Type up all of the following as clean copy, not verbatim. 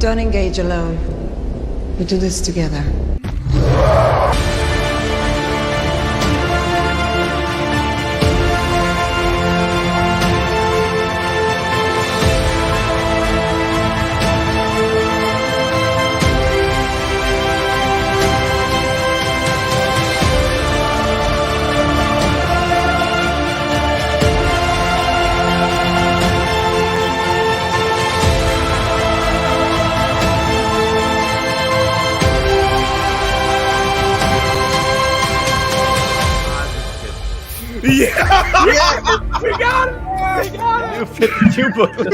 Don't engage alone. We do this together. Yeah! Yeah! We got it! We got New 52 book. it!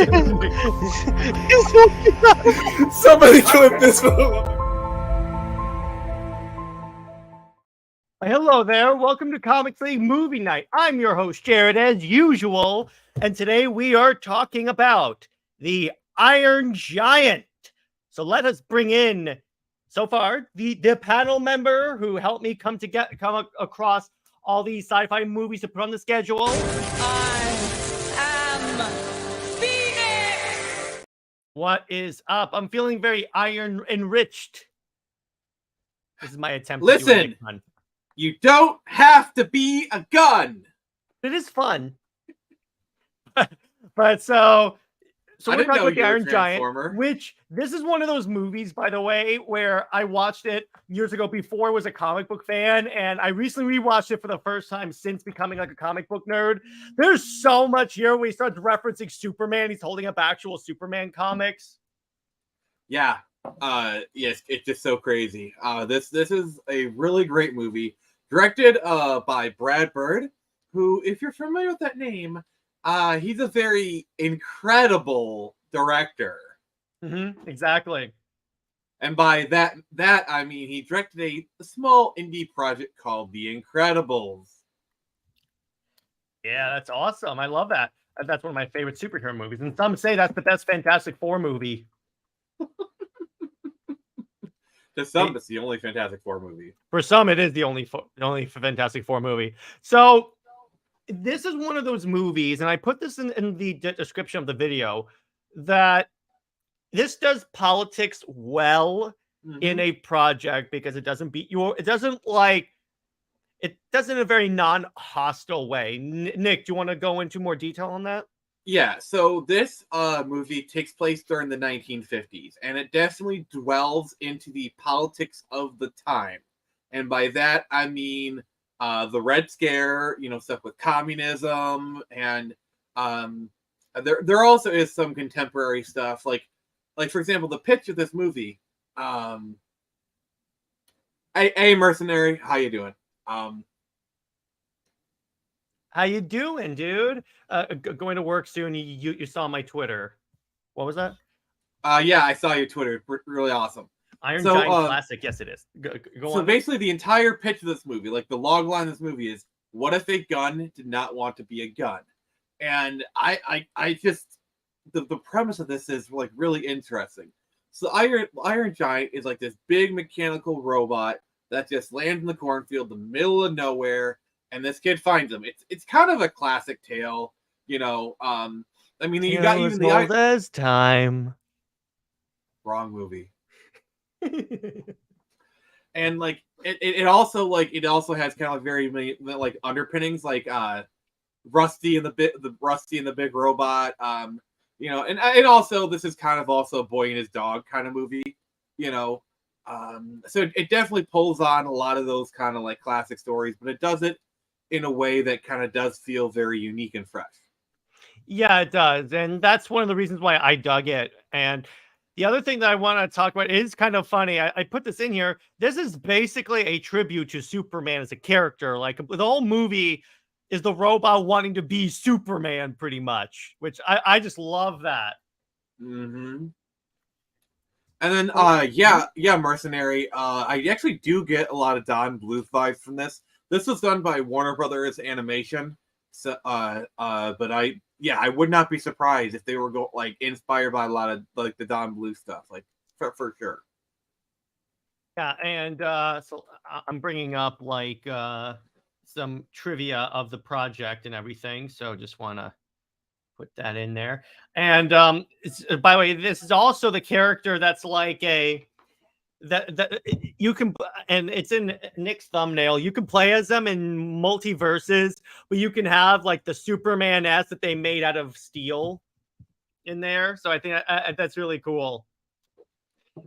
Somebody clip this one. Hello there. Welcome to Comics League Movie Night. I'm your host, Jared, as usual. And today we are talking about the Iron Giant. So let us bring in, so far, the panel member who helped me come across all these sci-fi movies to put on the schedule. I am Phoenix! What is up? I'm feeling very iron enriched. This is my attempt to do a Listen, big pun. you don't have to be a gun. It is fun. but so I we're didn't talking know about the you were a Iron Giant, Transformer. which this is one of those movies, by the way, where I watched it years ago before I was a comic book fan, and I recently rewatched it for the first time since becoming like a comic book nerd. There's so much here where he starts referencing Superman. He's holding up actual Superman comics. Yeah. Yes, it's just so crazy. This is a really great movie, directed by Brad Bird, who, if you're familiar with that name, he's a very incredible director. Exactly. And by that I mean he directed a small indie project called The Incredibles. Yeah, that's awesome. I love that. That's one of my favorite superhero movies. And some say that's the best Fantastic Four movie. To some, it's the only Fantastic Four movie. For some, it is the only Fantastic Four movie. So this is one of those movies, and I put this in the description of the video, that this does politics well in a project because it doesn't beat you. It doesn't in a very non-hostile way. Nick, do you want to go into more detail on that? Yeah, so this movie takes place during the 1950s, and it definitely dwells into the politics of the time. And by that, I mean the Red Scare, stuff with communism, and there also is some contemporary stuff, like for example, the pitch of this movie. Hey, mercenary, how you doing? How you doing, dude? Going to work soon. You saw my Twitter. What was that? Yeah, I saw your Twitter. Really awesome. Iron Giant classic. Yes, it is. Go so on. Basically, the entire pitch of this movie, like the log line of this movie, is: what if a gun did not want to be a gun? And I just the premise of this is like really interesting. So Iron Giant is like this big mechanical robot that just lands in the cornfield, the middle of nowhere. And this kid finds him. It's kind of a classic tale, I mean, you got even the old as time. Wrong movie. And like it also has kind of very many like underpinnings, like Rusty and the Big Robot, and also this is kind of also a boy and his dog kind of movie, so it definitely pulls on a lot of those kind of like classic stories, but it does it in a way that kind of does feel very unique and fresh. Yeah, it does. And that's one of the reasons why I dug it. And the other thing that I want to talk about is kind of funny. I put this in here. This is basically a tribute to Superman as a character. Like the whole movie is the robot wanting to be Superman pretty much, which I just love that. And then, Mercenary. I actually do get a lot of Don Bluth vibes from this. This was done by Warner Brothers Animation, so but I would not be surprised if they were inspired by a lot of like the Don Bluth stuff, like for sure. Yeah, and so I'm bringing up some trivia of the project and everything. So just want to put that in there. And by the way, this is also the character that's like that you can, and it's in Nick's thumbnail. You can play as them in multiverses, but you can have like the Superman S that they made out of steel in there. So I think that's really cool.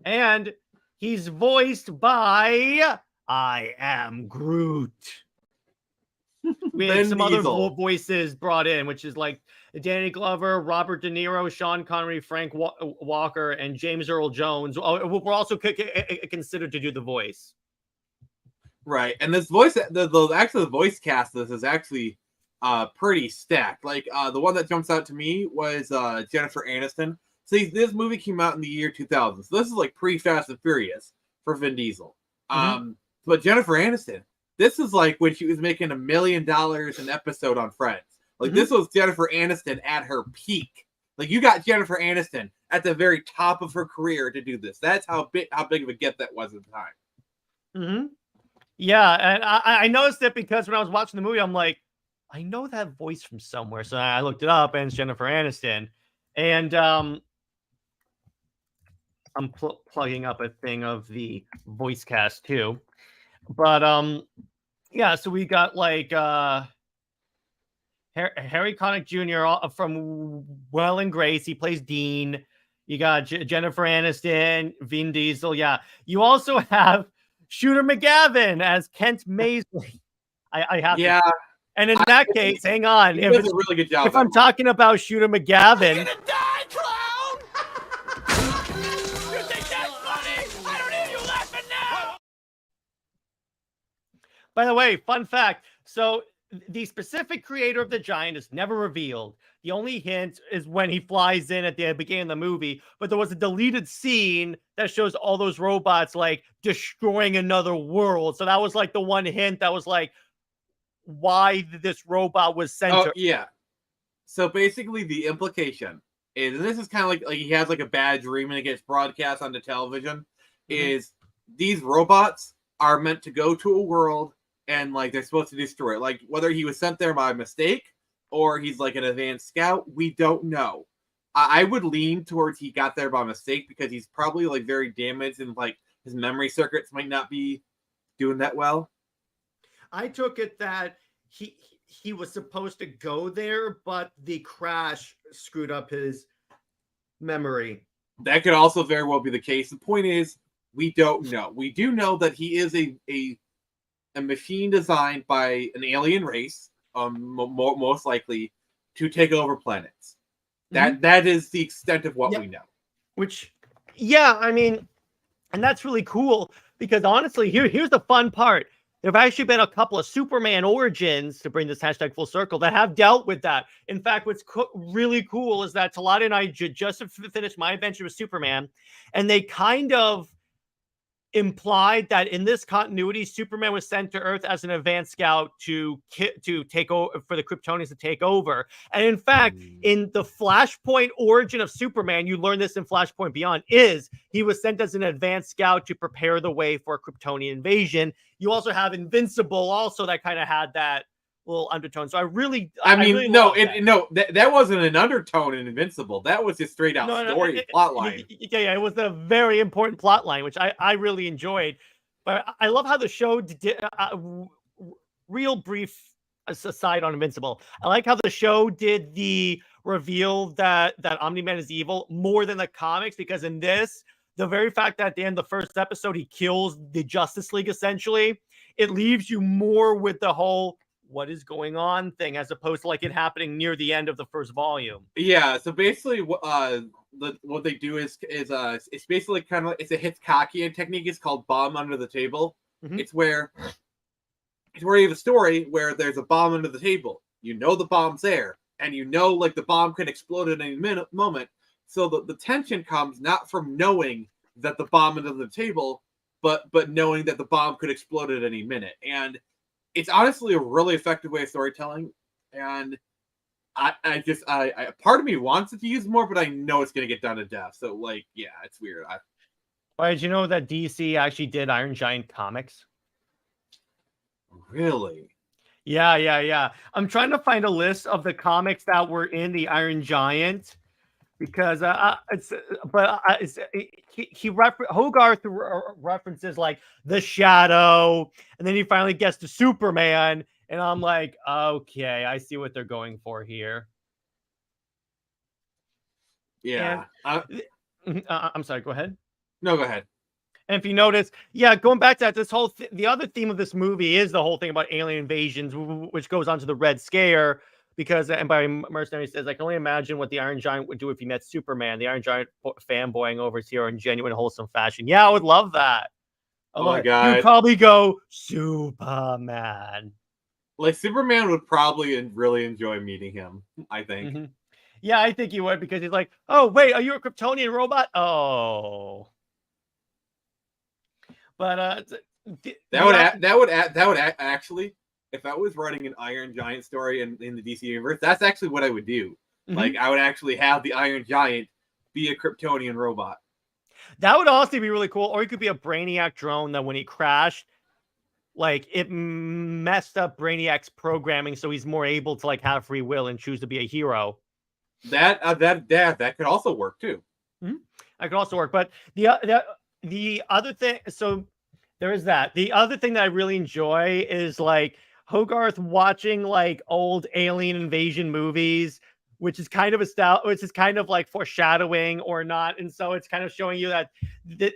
And he's voiced by I Am Groot. We had some other voices brought in, which is like Danny Glover, Robert De Niro, Sean Connery, Frank Walker, and James Earl Jones. We're also considered to do the voice. Right, and this voice, the voice cast of this is actually pretty stacked. Like the one that jumps out to me was Jennifer Aniston. See, this movie came out in the year 2000, so this is like pre-Fast and Furious for Vin Diesel. But Jennifer Aniston, this is like when she was making $1 million an episode on Friends. Like this was Jennifer Aniston at her peak. Like you got Jennifer Aniston at the very top of her career to do this. That's how big of a get that was at the time. Yeah, and I noticed it because when I was watching the movie, I'm like, I know that voice from somewhere. So I looked it up, and it's Jennifer Aniston. And I'm plugging up a thing of the voice cast too. But yeah, so we got like Harry Connick Jr. from Will and Grace. He plays Dean. You got Jennifer Aniston, Vin Diesel. Yeah, you also have Shooter McGavin as Kent Maisley. I have to. And in that case, hang on. He does a really good job. If I'm talking about Shooter McGavin, You're gonna die, clown! You think that's funny? I don't hear you laughing now! by the way, fun fact. So the specific creator of the giant is never revealed. The only hint is when he flies in at the beginning of the movie, but there was a deleted scene that shows all those robots like destroying another world. So that was like the one hint that was like why this robot was sent. Oh, yeah. So basically the implication is, and this is kind of like he has like a bad dream and it gets broadcast onto television, is these robots are meant to go to a world and like they're supposed to destroy it. Like whether he was sent there by mistake or he's like an advanced scout, we don't know. I would lean towards he got there by mistake because he's probably like very damaged and like his memory circuits might not be doing that well. I took it that he was supposed to go there, but the crash screwed up his memory. That could also very well be the case. The point is, we don't know. We do know that he is a machine designed by an alien race, most likely, to take over planets. That is the extent of what we know. Which, yeah, I mean, and that's really cool because honestly, here's the fun part. There have actually been a couple of Superman origins, to bring this hashtag full circle, that have dealt with that. In fact, what's really cool is that Talata and I just finished my adventure with Superman, and they kind of implied that in this continuity, Superman was sent to Earth as an advanced scout to take over, for the Kryptonians to take over. And in fact, in the Flashpoint origin of Superman, you learn this in Flashpoint Beyond, is he was sent as an advanced scout to prepare the way for a Kryptonian invasion. You also have Invincible also that kind of had that little undertone. So I really that wasn't an undertone in Invincible. That was just straight out plot line. Yeah, it was a very important plot line, which I really enjoyed. But I love how the show did real brief aside on Invincible. I like how the show did the reveal that Omni-Man is evil more than the comics, because in this, the very fact that at the end of the first episode he kills the Justice League, essentially, it leaves you more with the whole what is going on thing, as opposed to like it happening near the end of the first volume. Yeah, so basically what they do is it's basically kind of, it's a Hitchcockian technique. It's called bomb under the table. It's where you have a story where there's a bomb under the table. You know the bomb's there, and you know like the bomb could explode at any moment. So the tension comes not from knowing that the bomb is under the table, but knowing that the bomb could explode at any minute. And it's honestly a really effective way of storytelling, and I part of me wants it to use more, but I know it's gonna get done to death. So like, yeah, it's weird. Why did you know that DC actually did Iron Giant comics? Really? Yeah. I'm trying to find a list of the comics that were in the Iron Giant because Hogarth references like the Shadow, and then he finally gets to Superman, and I'm like, okay, I see what they're going for here. Yeah. I'm sorry. Go ahead. No, go ahead. And if you notice, yeah, going back to that, this whole the other theme of this movie is the whole thing about alien invasions, which goes on to the Red Scare. Because, and by Mercenary says, I can only imagine what the Iron Giant would do if he met Superman. The Iron Giant fanboying over his hero in genuine, wholesome fashion. Yeah, I would love that. Oh my God. You'd probably go Superman. Like Superman would probably really enjoy meeting him, I think. Mm-hmm. Yeah, I think he would, because he's like, oh wait, are you a Kryptonian robot? Oh. But that would actually, if I was writing an Iron Giant story in the DC universe, that's actually what I would do. Mm-hmm. Like, I would actually have the Iron Giant be a Kryptonian robot. That would honestly be really cool. Or he could be a Brainiac drone that when he crashed, like it messed up Brainiac's programming, so he's more able to like have free will and choose to be a hero. That could also work too. Mm-hmm. That could also work. But the other thing, so there is that. The other thing that I really enjoy is like Hogarth watching like old alien invasion movies, which is kind of which is kind of like foreshadowing or not, and so it's kind of showing you that the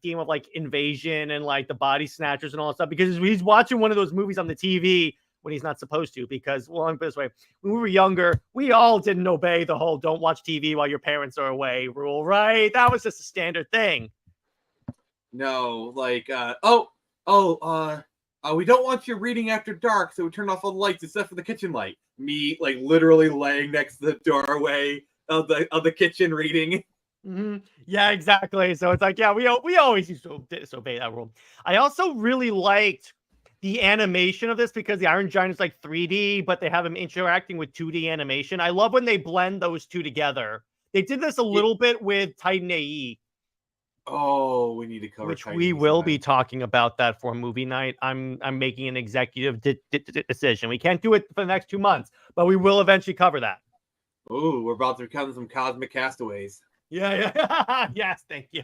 theme of like invasion and like the body snatchers and all that stuff, because he's watching one of those movies on the TV when he's not supposed to. Because, well, let me put it this way, when we were younger, we all didn't obey the whole "don't watch TV while your parents are away" rule, right? That was just a standard thing. No, like, we don't want you reading after dark, so we turn off all the lights except for the kitchen light. Me, like, literally laying next to the doorway of the kitchen reading. Mm-hmm. Yeah, exactly. So it's like, yeah, we always used to disobey that rule. I also really liked the animation of this, because the Iron Giant is like 3D, but they have him interacting with 2D animation. I love when they blend those two together. They did this a little bit with Titan AE. Oh, we need to cover which Titan we AE will sometime. be talking about that for movie night. I'm making an executive decision. We can't do it for the next 2 months, but we will eventually cover that. Ooh, we're about to become some cosmic castaways. Yeah. Yes, thank you.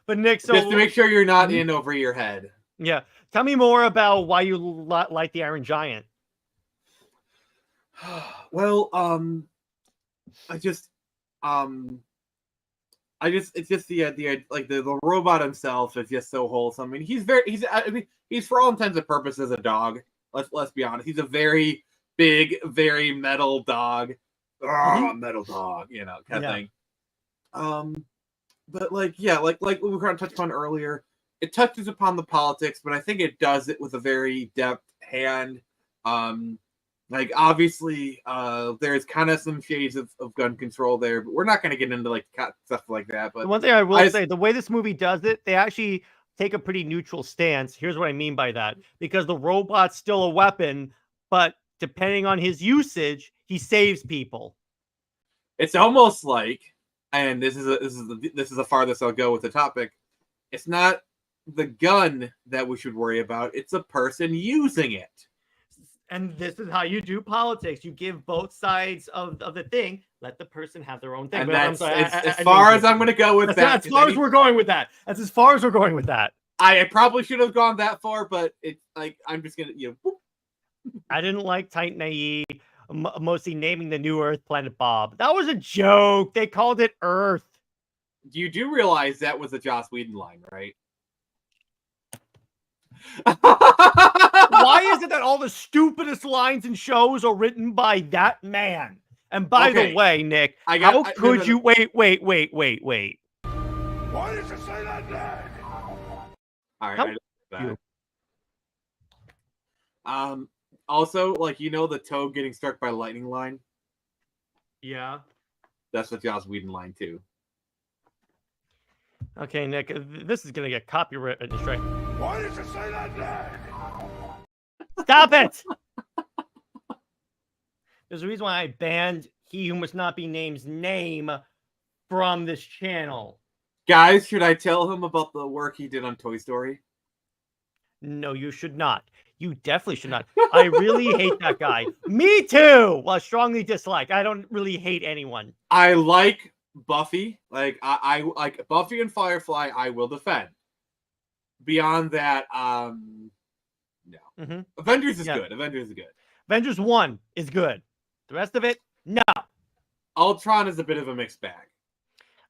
But Nick, so just to make sure you're not in over your head. Yeah, tell me more about why you like the Iron Giant. Well, it's just the like the robot himself is just so wholesome. I mean, he's for all intents and purposes a dog. Let's be honest. He's a very big, very metal dog. Metal dog, kind of thing. But like we were going to touch upon earlier, it touches upon the politics, but I think it does it with a very deft hand. Like, obviously, there's kind of some shades of gun control there, but we're not going to get into like stuff like that. But the one thing I will say, the way this movie does it, they actually take a pretty neutral stance. Here's what I mean by that: because the robot's still a weapon, but depending on his usage, he saves people. It's almost like, and this is the farthest I'll go with the topic. It's not the gun that we should worry about; it's a person using it. And this is how you do politics. You give both sides of the thing. Let the person have their own thing. And that's as far as I'm going to go with that. As far as we're going with that. That's as far as we're going with that. I probably should have gone that far, but it's like I'm just going to, I didn't like Titan AE, mostly naming the new Earth planet Bob. That was a joke. They called it Earth. You do realize that was a Joss Whedon line, right? Why is it that all the stupidest lines in shows are written by that man? And by the way, Nick, how could you wait? Why did you say that name? All right. Also, like, the toad getting struck by lightning line. Yeah, that's the Joss Whedon line too. Okay, Nick, this is gonna get copyright strike. Why did you say that name? Stop it! There's a reason why I banned He Who Must Not Be Named's name from this channel. Guys, should I tell him about the work he did on Toy Story? No, you should not. You definitely should not. I really hate that guy. Me too. Well, strongly dislike. I don't really hate anyone. I like Buffy. Like I like Buffy and Firefly. I will defend. Beyond that, no. Mm-hmm. Avengers is good. Avengers is good. Avengers 1 is good. The rest of it, no. Ultron is a bit of a mixed bag.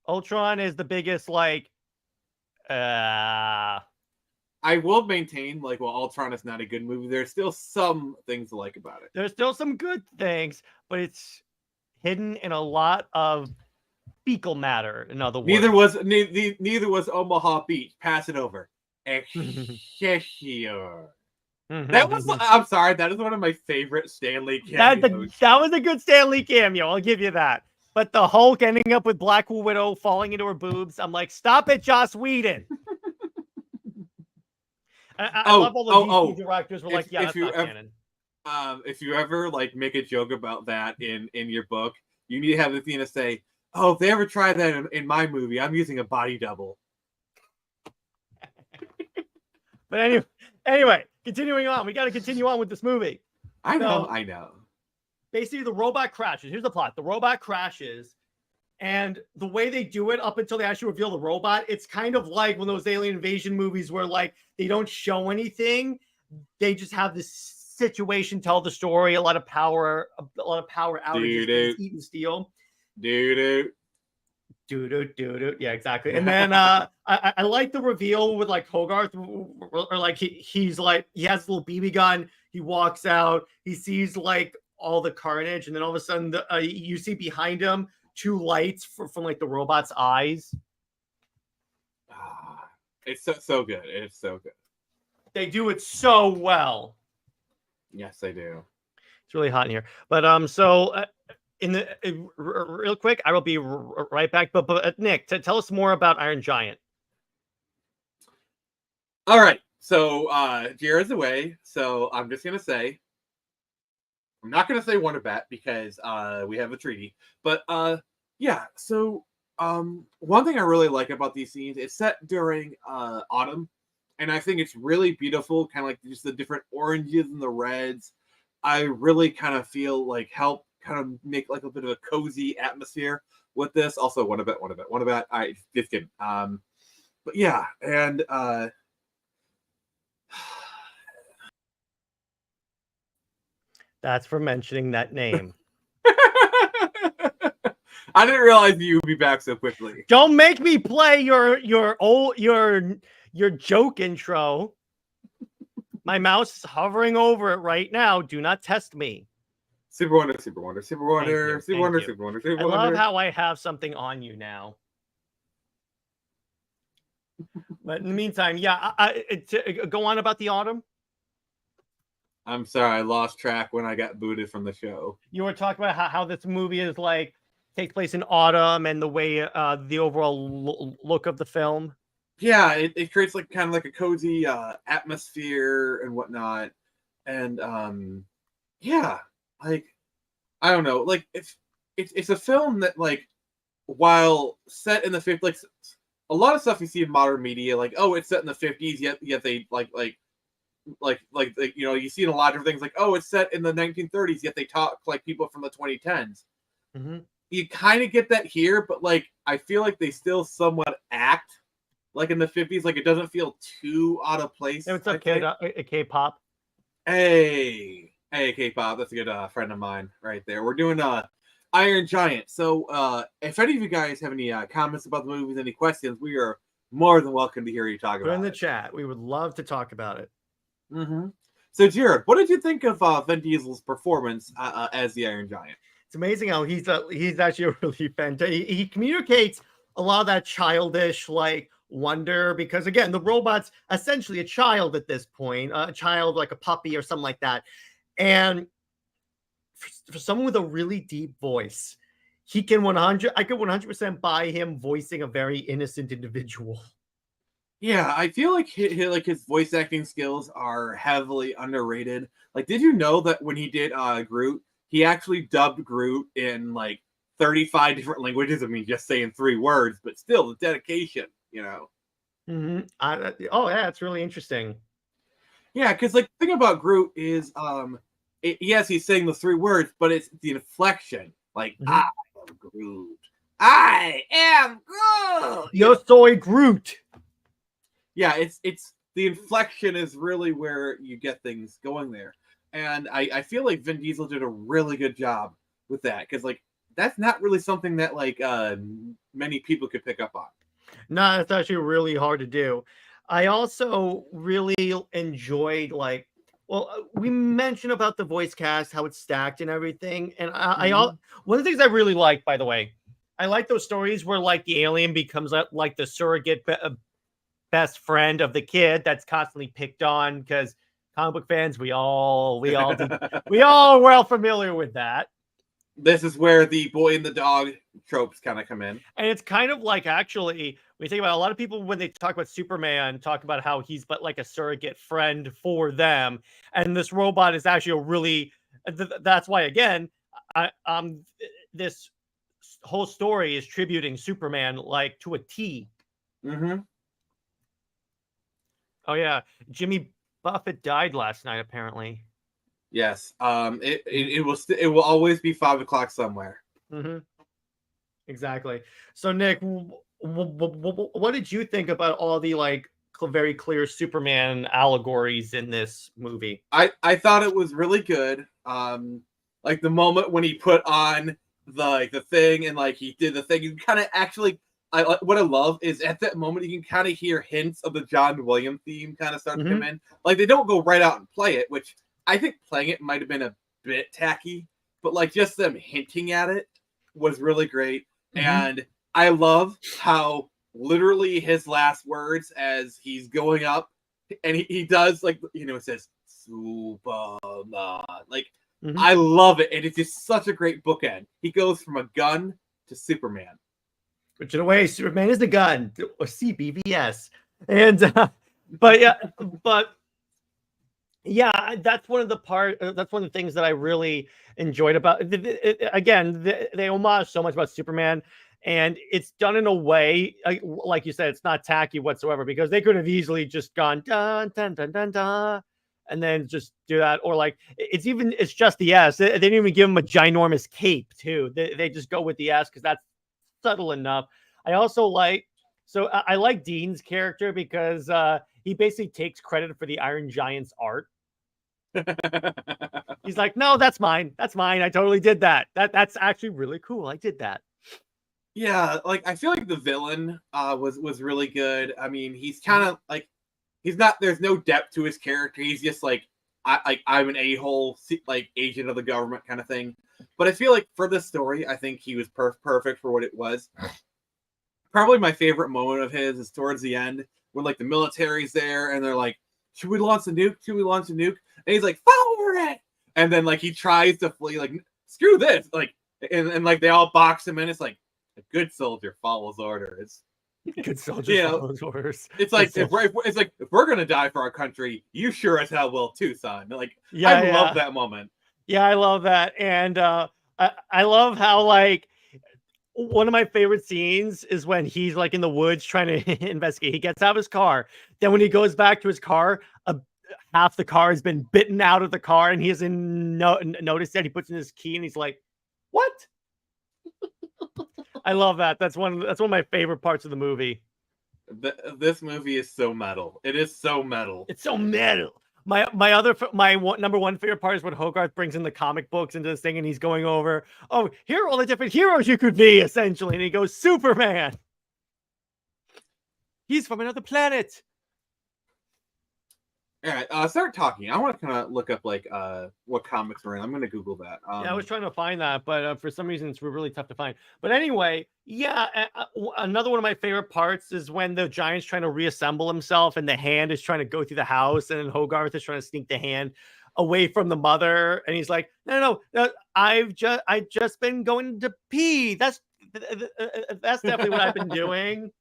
Ultron is the biggest, like, I will maintain, like, while Ultron is not a good movie, there's still some things to like about it. There's still some good things, but it's hidden in a lot of fecal matter. In other words, Neither was Omaha Beach. Pass it over. Excelsior. That was. I'm sorry. That is one of my favorite Stanley cameos. That was a good Stanley cameo. I'll give you that. But the Hulk ending up with Black Widow falling into her boobs. I'm like, stop it, Joss Whedon. I love all the DC directors were like, yeah, that's not canon. If you ever like make a joke about that in your book, you need to have Athena say, "Oh, if they ever try that in my movie, I'm using a body double." But anyway, continuing on, we got to continue on with this movie. I know. Basically, the robot crashes. Here's the plot: the robot crashes. And the way they do it up until they actually reveal the robot, it's kind of like one of those alien invasion movies where like they don't show anything. They just have this situation, tell the story, a lot of power outages, eating steel. Do. Yeah, exactly. And then I like the reveal with like Hogarth, or like he's like, he has a little BB gun. He walks out, he sees like all the carnage, and then all of a sudden you see behind him 2 lights from like the robot's eyes. It's so good. It's so good. They do it so well. Yes, they do. It's really hot in here. But real quick, I will be right back. But Nick, tell us more about Iron Giant. All right. So Jared's away. So I'm just gonna say, I'm not gonna say Wonder Bat because we have a treaty. But yeah. So one thing I really like about these scenes, it's set during autumn, and I think it's really beautiful. Kind of like just the different oranges and the reds. I really kind of feel like help kind of make like a bit of a cozy atmosphere with this. Also, Wonder Bat. I just kidding. But yeah, and that's for mentioning that name. I didn't realize you would be back so quickly. Don't make me play your joke intro. My mouse is hovering over it right now. Do not test me. Super Wonder. I love how I have something on you now. But in the meantime, yeah, go on about the autumn. I'm sorry, I lost track when I got booted from the show. You were talking about how this movie is like takes place in autumn and the way the overall look of the film. Yeah, it creates like kind of like a cozy atmosphere and whatnot, and yeah, like I don't know, like it's a film that like while set in the 50s, like a lot of stuff you see in modern media, like oh it's set in the 50s, yet they like you know you see in a lot of things like oh it's set in the 1930s, yet they talk like people from the 2010s. Mm-hmm. You kind of get that here, but like I feel like they still somewhat act like in the 50s, like it doesn't feel too out of place. Hey, what's up, kid? K-pop. Hey, K-pop. That's a good friend of mine right there. We're doing Iron Giant. So if any of you guys have any comments about the movies, any questions, we are more than welcome to hear you talk about it. Put in the chat. We would love to talk about it. Mm-hmm. So Jared, what did you think of Vin Diesel's performance as the Iron Giant? It's amazing how he's actually a really fantastic. He communicates a lot of that childish like wonder, because again the robot's essentially a child at this point, a child like a puppy or something like that, and for someone with a really deep voice, I could 100% buy him voicing a very innocent individual. Yeah, I feel like his voice acting skills are heavily underrated. Like, did you know that when he did Groot, he actually dubbed Groot in like 35 different languages? I mean, just saying 3 words, but still the dedication. You know. Mm-hmm. Oh yeah, it's really interesting. Yeah, because like the thing about Groot is, yes, he's saying the 3 words, but it's the inflection. Like, I am Groot. I am Groot. Yo soy Groot. Yeah, it's the inflection is really where you get things going there, and I feel like Vin Diesel did a really good job with that because like that's not really something that like many people could pick up on. No, it's actually really hard to do. I also really enjoyed we mentioned about the voice cast, how it's stacked and everything, and one of the things I really like, by the way, I like those stories where like the alien becomes like the surrogate best friend of the kid that's constantly picked on because comic book fans, we all well familiar with that. This is where the boy and the dog tropes kind of come in. And it's kind of like, actually, when you think about it, a lot of people, when they talk about Superman, talk about how he's but like a surrogate friend for them. And this robot is actually a really, that's why, again, this whole story is tributing Superman like to a T. Mm-hmm. Oh, yeah. Jimmy Buffett died last night, apparently. Yes. It will always be 5 o'clock somewhere. Mm-hmm. Exactly. So, Nick, what did you think about all the like very clear Superman allegories in this movie? I thought it was really good. Like the moment when he put on the thing and like he did the thing, you kind of actually. What I love is at that moment you can kind of hear hints of the John Williams theme kind of start to come in. Like they don't go right out and play it, which I think playing it might have been a bit tacky, but like just them hinting at it was really great. And I love how literally his last words as he's going up and he does like, it says Superman. Like I love it. And it's just such a great bookend. He goes from a gun to Superman. Which in a way, Superman is the gun, or CBVS. And but yeah, that's one of the things that I really enjoyed about again, they homage so much about Superman, and it's done in a way, like you said, it's not tacky whatsoever, because they could have easily just gone dun dun dun dun dun and then just do that, or like it's just the S. They didn't even give him a ginormous cape too. They just go with the S because that's subtle enough. I also I like Dean's character because he basically takes credit for the Iron Giant's art. He's like, no, that's mine. That's mine. I totally did that. That's actually really cool. I did that. Yeah, like I feel like the villain was really good. I mean, he's kind of like there's no depth to his character. He's just like I'm an a-hole like agent of the government kind of thing. But I feel like for this story, I think he was perfect for what it was. Probably my favorite moment of his is towards the end when like the military's there and they're like, should we launch a nuke? Should we launch a nuke? And he's like, fire it! And then like he tries to flee, like, screw this. Like and like they all box him in. It's like a good soldier follows orders. Good soldier follows orders. It's like if we're gonna die for our country, you sure as hell will too, son. Like I love that moment. Yeah, I love that. And I love how like one of my favorite scenes is when he's like in the woods trying to investigate. He gets out of his car. Then when he goes back to his car, half the car has been bitten out of the car, and he hasn't noticed that. He puts in his key, and he's like, "What?" I love that. That's one of my favorite parts of the movie. This movie is so metal. It is so metal. It's so metal. My number one favorite part is when Hogarth brings in the comic books into this thing, and he's going over, oh, here are all the different heroes you could be, essentially. And he goes, Superman. He's from another planet. All right, start talking. I want to kind of look up like what comics are in. I'm going to Google that. Yeah, I was trying to find that, but for some reason it's really tough to find. But anyway, yeah, another one of my favorite parts is when the Giant's trying to reassemble himself, and the Hand is trying to go through the house, and then Hogarth is trying to sneak the Hand away from the mother, and he's like, no, I've just been going to pee. That's definitely what I've been doing.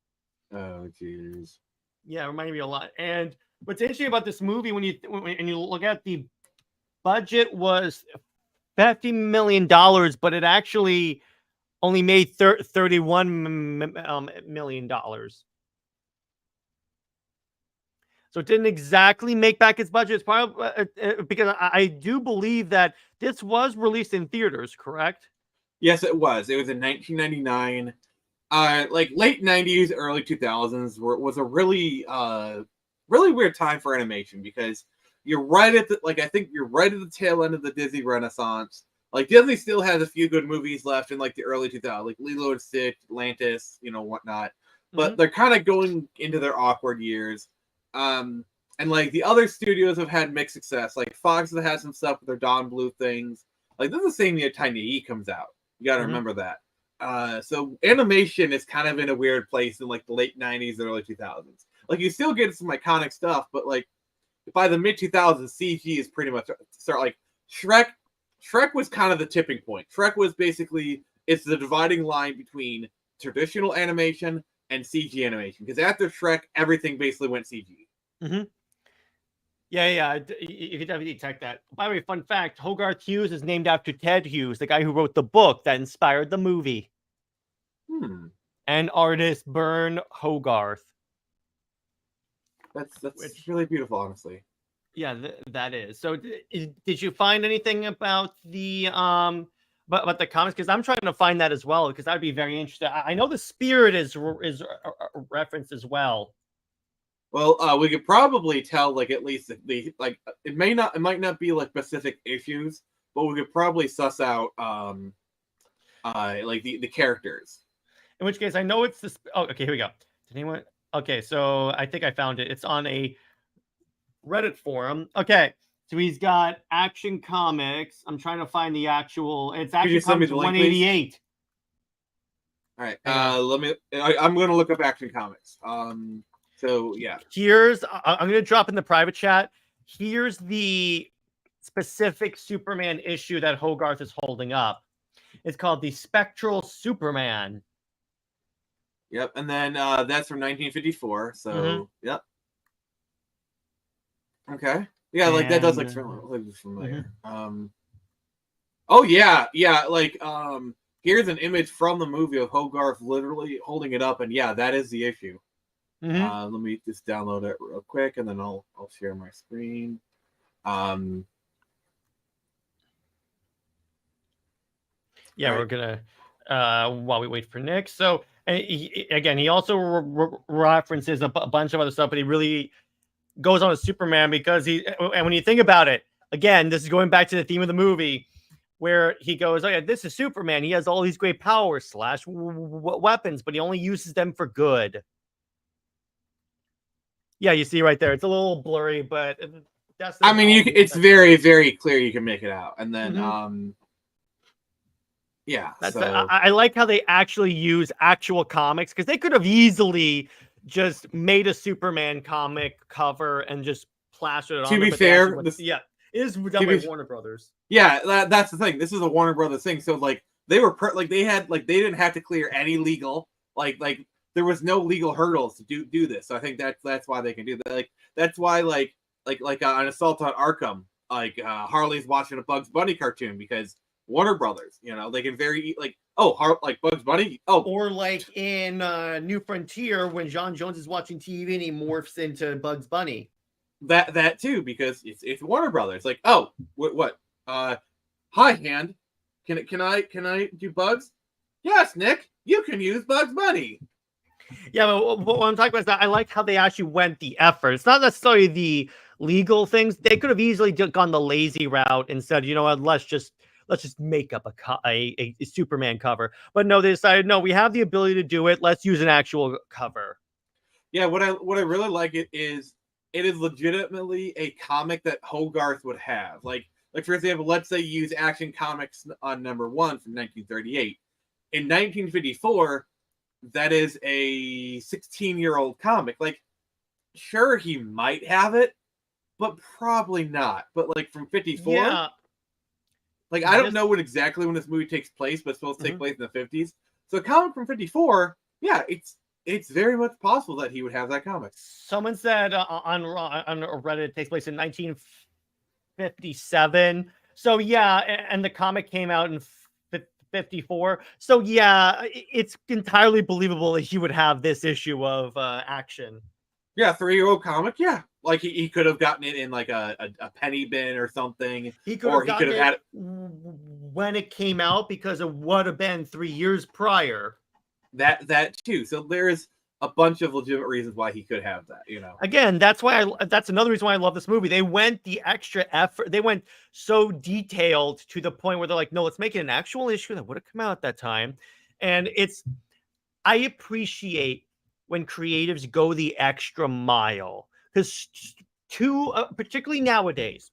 Oh, jeez. Yeah, it reminded me a lot. And what's interesting about this movie, when you look at the budget, was $50 million, but it actually only made $31 million. So So it didn't exactly make back its budget. It's probably because I do believe that this was released in theaters, correct? Yes, it was. It was in 1999. Like late 90s, early 2000s was a really really weird time for animation because you're right at the I think you're right at the tail end of the Disney Renaissance. Like Disney still has a few good movies left in like the early 2000s, like Lilo and Stitch, Atlantis, whatnot. But they're kind of going into their awkward years. And like the other studios have had mixed success. Like Fox has had some stuff with their Dawn Blue things. Like this is the same year Tiny E comes out. You got to remember that. So animation is kind of in a weird place in like the late 90s, early 2000s. Like you still get some iconic stuff, but like by the mid 2000s, CG is pretty much start like Shrek. Shrek was kind of the tipping point. Shrek was basically it's the dividing line between traditional animation and CG animation because after Shrek, everything basically went CG. Yeah. You could definitely detect that. By the way, fun fact: Hogarth Hughes is named after Ted Hughes, the guy who wrote the book that inspired the movie. And artist Bern Hogarth. That's really beautiful, honestly. Yeah, that is. So, did you find anything about the about the comics? Because I'm trying to find that as well, because I'd be very interested. I know the spirit is referenced as well. Well, we could probably tell like at least the like it might not be like specific issues, but we could probably suss out like the characters. In which case, I know it's this. Oh, okay, here we go. Did anyone? Okay, so I think I found it. It's on a Reddit forum. Okay, so he's got Action Comics. I'm trying to find the actual. It's Action Comics 188. All right. I'm going to look up Action Comics. So yeah. I'm going to drop in the private chat. Here's the specific Superman issue that Hogarth is holding up. It's called the Spectral Superman. Yep, and then that's from 1954. So yep. Okay. Yeah, like that does look familiar. Oh yeah. Like here's an image from the movie of Hogarth literally holding it up, and yeah, that is the issue. Let me just download it real quick, and then I'll share my screen. Yeah, right. We're gonna while we wait for Nick. So he also references a bunch of other stuff, but he really goes on to Superman because and when you think about it, again, this is going back to the theme of the movie where he goes, oh yeah, this is Superman. He has all these great powers / weapons, but he only uses them for good. Yeah, you see right there. It's a little blurry, but that's. I mean, it's very, very clear. You can make it out, and then yeah. I like how they actually use actual comics because they could have easily just made a Superman comic cover and just plastered it on. To be fair, it is done by Warner Brothers. Yeah, that's the thing. This is a Warner Brothers thing, so like they were they didn't have to clear any legal like there was no legal hurdles to do this. So I think that's why they can do that. Like that's why like on Assault on Arkham, like Harley's watching a Bugs Bunny cartoon because Warner Brothers, they can like like Bugs Bunny, or like in New Frontier when John Jones is watching TV and he morphs into Bugs Bunny. That too because it's Warner Brothers. Like what? Hi Hand, can I do Bugs? Yes, Nick, you can use Bugs Bunny. Yeah, but what I'm talking about is that I like how they actually went the effort. It's not necessarily the legal things. They could have easily gone the lazy route and said, you know what, let's just make up a Superman cover. But no, they decided, no, we have the ability to do it. Let's use an actual cover. Yeah, what I really like it is legitimately a comic that Hogarth would have. Like for example, let's say you use Action Comics on #1 from 1938. In 1954, that is a 16-year-old comic. Like, sure, he might have it, but probably not. But like from 54, yeah. Like I don't know exactly when this movie takes place, but it's supposed to take place in the 50s. So a comic from 54, yeah, it's very much possible that he would have that comic. Someone said on Reddit it takes place in 1957. So yeah, and the comic came out in 54. So yeah, it's entirely believable that he would have this issue of Action. Yeah, 3-year-old comic. Yeah, Like he could have gotten it in like a penny bin or something. He could Or have he could gotten have had it when it came out because it would have been 3 years prior. that too. So there's a bunch of legitimate reasons why he could have that, you know. Again, that's another reason why I love this movie. They went the extra effort. They went so detailed to the point where they're like, no, let's make it an actual issue that would have come out at that time. And I appreciate when creatives go the extra mile, because particularly nowadays,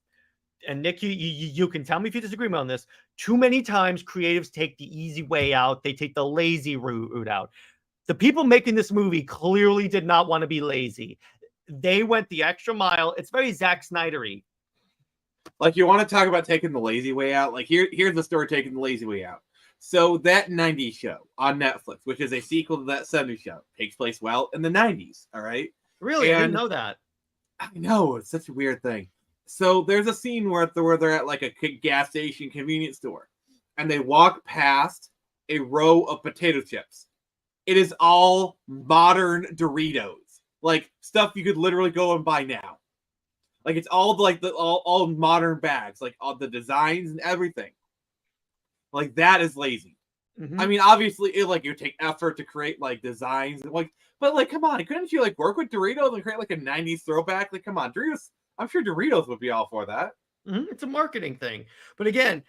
and Nick, you can tell me if you disagree on this. Too many times creatives take the easy way out. They take the lazy route out. The people making this movie clearly did not want to be lazy. They went the extra mile. It's very Zack Snyder-y. Like, you want to talk about taking the lazy way out? Like, here's the story taking the lazy way out. So that 90s show on Netflix, which is a sequel to that 70s show, takes place, well, in the 90s, all right? Really? I didn't know that. I know, it's such a weird thing. So there's a scene where they're at like a gas station convenience store, and they walk past a row of potato chips. It is all modern Doritos, like stuff you could literally go and buy now. Like, it's all like all modern bags, like all the designs and everything. Like, that is lazy. Mm-hmm. I mean, obviously, it like you take effort to create like designs and like, but like, come on, couldn't you like work with Doritos and create like a 90s throwback? Like, come on, Doritos. I'm sure Doritos would be all for that. Mm-hmm. It's a marketing thing, but again,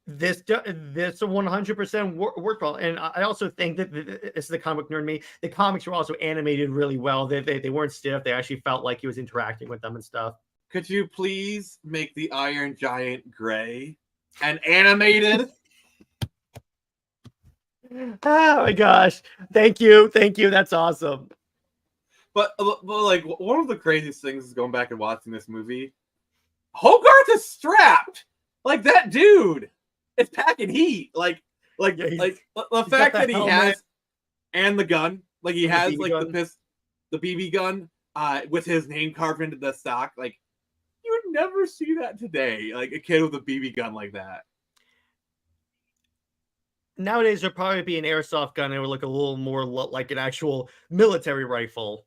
this a 100% worthwhile. And I also think that this is the comic nerd in me. The comics were also animated really well. They weren't stiff. They actually felt like he was interacting with them and stuff. Could you please make the Iron Giant gray and animated? Oh my gosh. Thank you. That's awesome. But like, one of the craziest things is going back and watching this movie. Hogarth is strapped. Like, that dude is packing heat. Like the fact that he has, and the gun, like he has like the BB gun, with his name carved into the stock. Like, you would never see that today. Like, a kid with a BB gun like that. Nowadays, there'd probably be an airsoft gun. It would look a little more like an actual military rifle.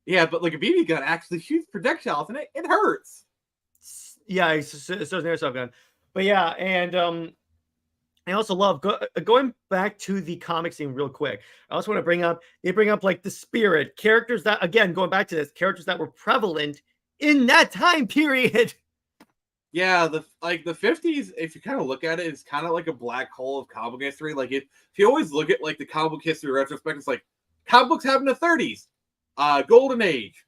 Yeah, but like a BB gun actually shoots projectiles, and it hurts. Yeah, it's an airsoft gun. But yeah, and I also love going back to the comic scene real quick. I also want to bring up like the Spirit characters that, again, going back to this, characters that were prevalent in that time period. Yeah, the 50s, if you kind of look at it, it's kind of like a black hole of comic history. Like, if you always look at like the comic book history retrospect, it's like comic books happened in the 30s, Golden Age,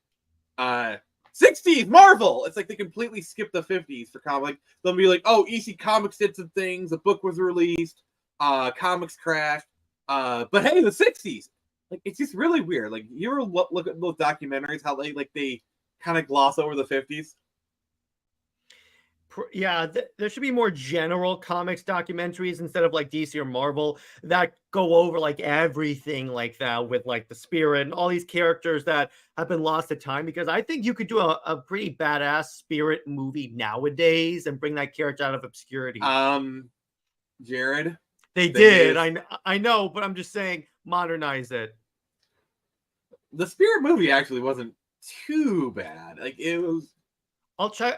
60s, Marvel. It's like they completely skipped the 50s for comic. Like, they'll be like, oh, EC Comics did some things, a book was released, comics crashed, but hey, the 60s. Like, it's just really weird. Like, you ever look at those documentaries, how they kind of gloss over the 50s? Yeah, there should be more general comics documentaries instead of like DC or Marvel that go over like everything like that with like the Spirit and all these characters that have been lost to time. Because I think you could do a pretty badass Spirit movie nowadays and bring that character out of obscurity. Jared, they did. I know, but I'm just saying, modernize it. The Spirit movie actually wasn't too bad. Like, it was. I'll try.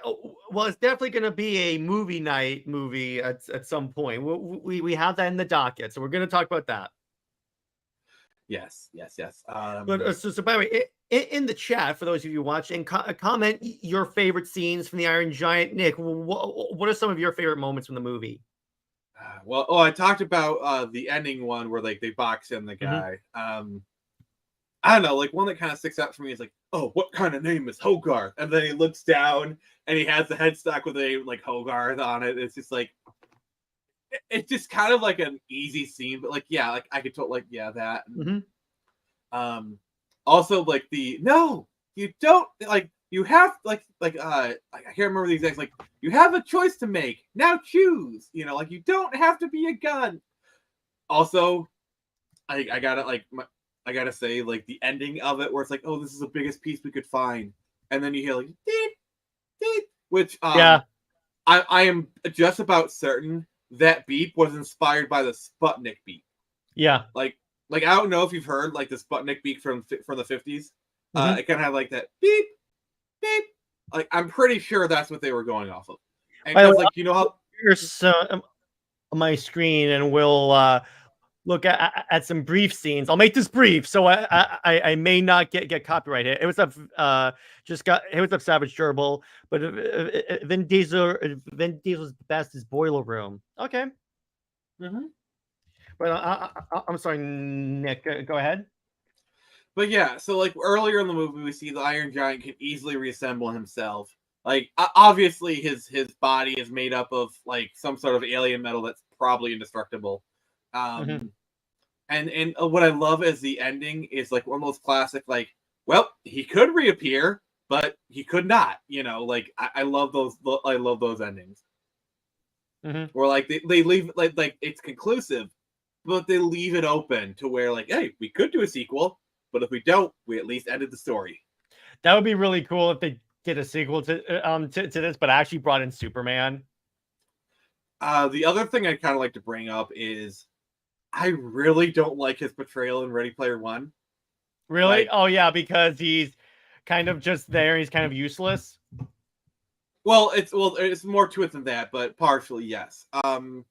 Well, it's definitely going to be a movie night movie at some point. We have that in the docket, so we're going to talk about that. Yes. But so by the way, in the chat, for those of you watching, comment your favorite scenes from the Iron Giant. Nick, what are some of your favorite moments from the movie? I talked about the ending one where like they box in the guy. Mm-hmm. I don't know, like one that kind of sticks out for me is like, oh, what kind of name is Hogarth? And then he looks down and he has the headstock with a like Hogarth on it. It's just like, it's just kind of like an easy scene, but like, yeah, like I could totally like, yeah, that. Mm-hmm. Also like no, you don't, like, you have I can't remember the exact, like, you have a choice to make, now choose, you know, like, you don't have to be a gun. Also, I gotta say, like, the ending of it where it's like, oh, this is the biggest piece we could find, and then you hear like deep, deep, which yeah, I am just about certain that beep was inspired by the Sputnik beep. Yeah, like I don't know if you've heard like the Sputnik beep from the 50s. It kind of had like that beep, beep. Like, I'm pretty sure that's what they were going off of. And By the because, way, like, you know how here's my screen, and we'll look at some brief scenes. I'll make this brief, so I may not get copyright hit. It was up Savage Gerbil, but Vin Diesel's best is Boiler Room. Okay, but I'm sorry, Nick. Go ahead. But yeah, so like earlier in the movie, we see the Iron Giant can easily reassemble himself. Like obviously, his body is made up of like some sort of alien metal that's probably indestructible. And what I love is the ending is like one of those classic like, well, he could reappear, but he could not. You know, like I love those. I love those endings. Where like they leave like it's conclusive, but they leave it open to where like, hey, we could do a sequel. But if we don't, we at least ended the story. That would be really cool if they did a sequel to this, but actually brought in Superman. The other thing I'd kind of like to bring up is I really don't like his portrayal in Ready Player One. Really? Like, oh yeah, because he's kind of just there. He's kind of useless. Well, it's more to it than that, but partially yes. So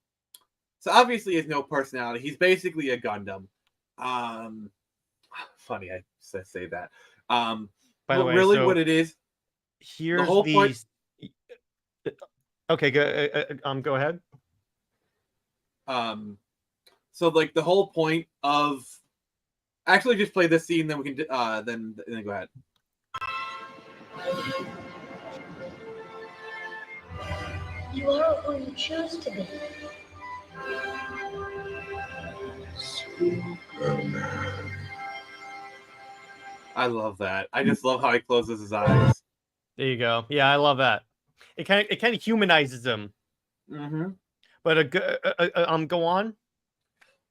obviously he has no personality. He's basically a Gundam. Funny I say that. By the way, really, so what it is? Here's the whole point. Okay, go ahead. So like the whole point of actually just play this scene, then we can then go ahead. You are who you choose to be. Superman. I love that. I just love how he closes his eyes. There you go. Yeah, I love that. It kind of humanizes him. But go on.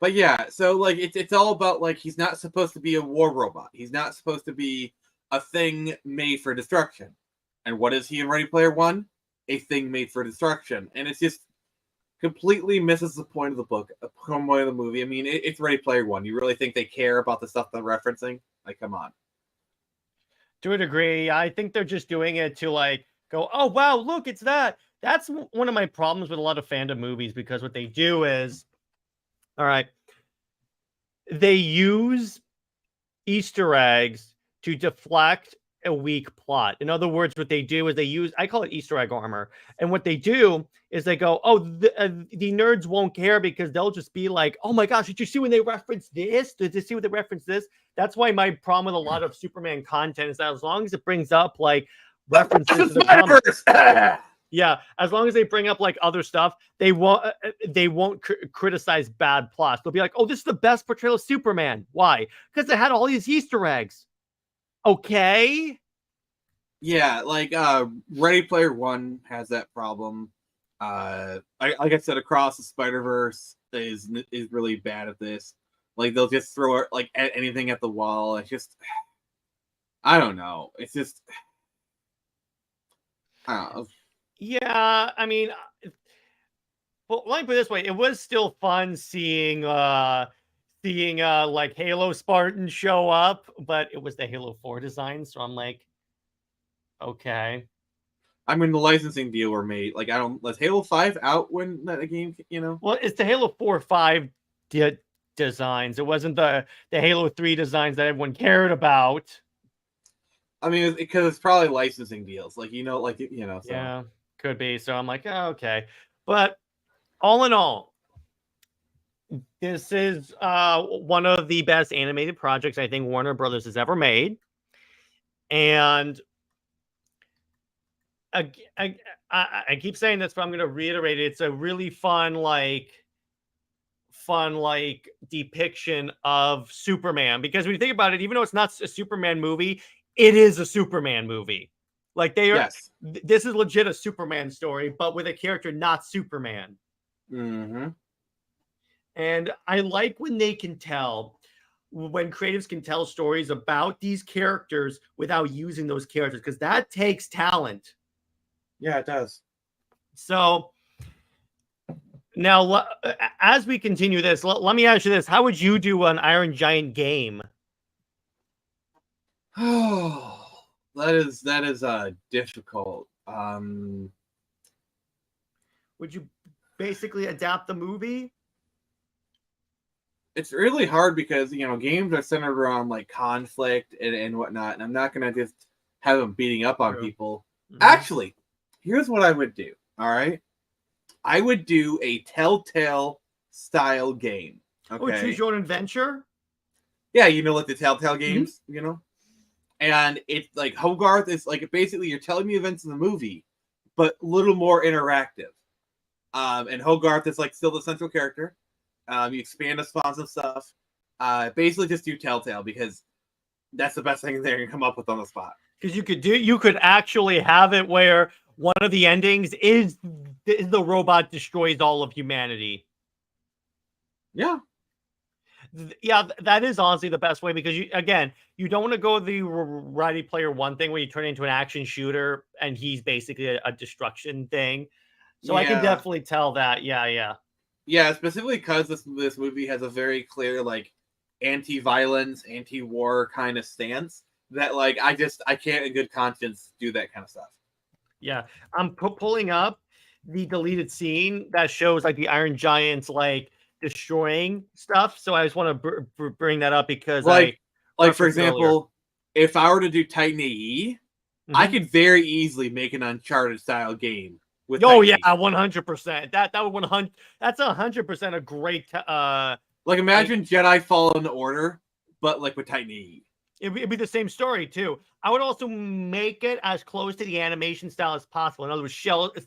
But yeah, so like it's all about like he's not supposed to be a war robot. He's not supposed to be a thing made for destruction. And what is he in Ready Player One? A thing made for destruction. And it's just completely misses the point of the book, the point of the movie. I mean, it's Ready Player One. You really think they care about the stuff they're referencing? Like, come on. To a degree, I think they're just doing it to like go, oh wow, look, it's that. That's one of my problems with a lot of fandom movies, because what they do is, all right, they use Easter eggs to deflect a weak plot. In other words, what they do is I call it Easter egg armor. And what they do is they go, oh, the nerds won't care because they'll just be like, oh my gosh, did you see when they reference this? Did you see when they reference this? That's why my problem with a lot of Superman content is that as long as it brings up like references to the comics, yeah, as long as they bring up like other stuff, they won't criticize bad plots. They'll be like, oh, this is the best portrayal of Superman. Why? Because it had all these Easter eggs. Okay. Yeah, like Ready Player One has that problem. Like I said, Across the Spider-Verse is really bad at this. Like they'll just throw like anything at the wall. It's just, I don't know. It's just, I don't know. Yeah, I mean, well, let me put it this way: it was still fun seeing like Halo Spartan show up, but it was the Halo 4 design, so I'm like, okay. I mean, the licensing deal were made. Like, was Halo 5 out when that game, you know? Well, it's the Halo 4 5 designs. It wasn't the Halo 3 designs that everyone cared about. I mean, because it's probably licensing deals. Like, so. Yeah, could be. So I'm like, oh, okay. But all in all, this is one of the best animated projects I think Warner Brothers has ever made. And I keep saying this, but I'm going to reiterate it. It's a really fun depiction of Superman. Because when you think about it, even though it's not a Superman movie, it is a Superman movie. Like they are. Yes. This is legit a Superman story, but with a character not Superman. Mm-hmm. And I like when creatives can tell stories about these characters without using those characters, because that takes talent. Yeah, it does. So now, as we continue this, let me ask you this: how would you do an Iron Giant game? Oh, That is difficult. Would you basically adapt the movie? It's really hard because games are centered around like conflict and whatnot, and I'm not gonna just have them beating up on True. people. Mhm. Actually, here's what I would do. All right, I would do a Telltale style game. Oh, choose Okay, your own adventure. yeah, like the Telltale Mm-hmm. games, and it's like Hogarth is like basically you're telling the events in the movie, but a little more interactive. And Hogarth is like still the central character. You expand the spawns and stuff. Basically, just do Telltale because that's the best thing they can come up with on the spot. Because you could actually have it where one of the endings is the robot destroys all of humanity. Yeah, Yeah, that is honestly the best way because you don't want to go the Ready Player One thing where you turn into an action shooter and he's basically a destruction thing. So I can definitely tell that. Yeah. Specifically because this movie has a very clear like anti-violence, anti-war kind of stance that like I can't in good conscience do that kind of stuff. Yeah, I'm pulling up the deleted scene that shows like the Iron Giants like destroying stuff. So I just want to bring that up because like for referenced earlier. example, if I were to do Titan AE, I Mhm. could very easily make an Uncharted style game with. Oh Titan yeah, AE. 100%. That would 100. That's 100% a great. Like imagine Jedi Fallen Order, but like with Titan AE. It'd be the same story too. I would also make it as close to the animation style as possible. In other words,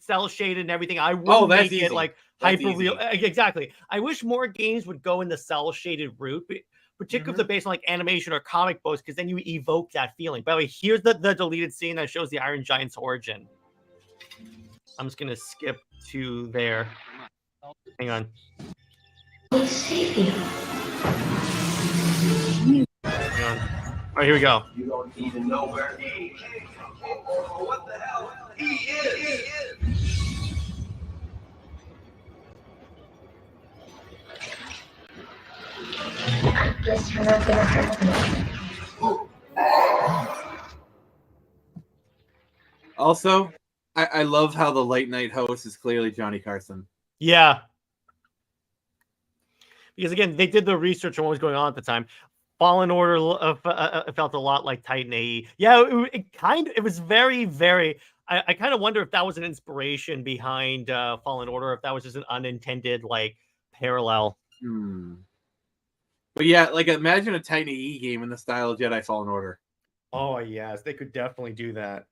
cell shaded and everything. I would that's make it easy. like That's hyper real. easy. Exactly. I wish more games would go in the cell shaded route, particularly if they're based on like animation or comic books, because then you evoke that feeling. By the way, here's the deleted scene that shows the Iron Giant's origin. I'm just gonna skip to there. Hang on. Let's save you. Hang on. All right, here we go. You don't even know where he came from or what the hell he is. Guess you're not gonna help me. Also, I love how the late night host is clearly Johnny Carson. Yeah. Because again, they did the research on what was going on at the time. Fallen Order felt a lot like Titan AE. Yeah, it was very, very. I kind of wonder if that was an inspiration behind Fallen Order, if that was just an unintended like parallel. But yeah, like imagine a Titan AE game in the style of Jedi Fallen Order. Oh yes, they could definitely do that.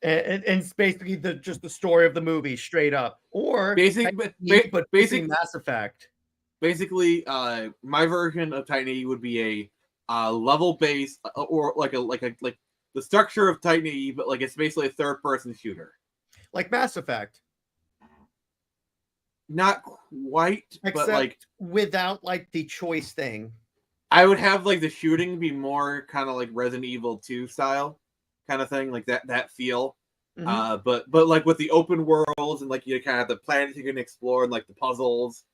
And it's basically just the story of the movie straight up, or but basically Mass Effect. Basically, my version of Titan AE would be a level based or like the structure of Titan AE, but like it's basically a third person shooter, like Mass Effect. Not quite, Except but like without like the choice thing. I would have like the shooting be more kind of like Resident Evil 2 style kind of thing, like that feel. But like with the open worlds and like you kind of have the planets you can explore and like the puzzles.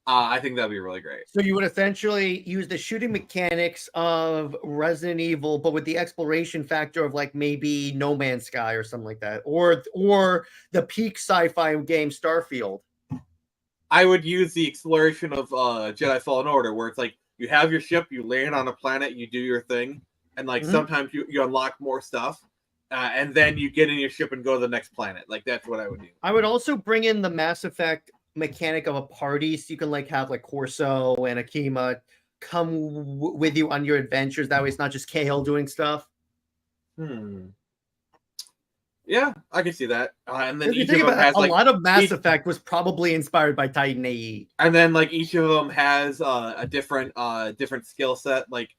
I think that'd be really great. So you would essentially use the shooting mechanics of Resident Evil, but with the exploration factor of like maybe No Man's Sky or something like that, or the peak sci-fi game Starfield. I would use the exploration of Jedi Fallen Order, where it's like you have your ship, you land on a planet, you do your thing, and like sometimes you unlock more stuff, and then you get in your ship and go to the next planet. Like that's what I would do. I would also bring in the Mass Effect mechanic of a party, so you can like have like Corso and Akima come with you on your adventures. That way, it's not just Cahill doing stuff. Yeah, I can see that. And then If you each think of them about has it, like a lot of Mass Effect was probably inspired by Titan AE. And then like each of them has a different skill set. Like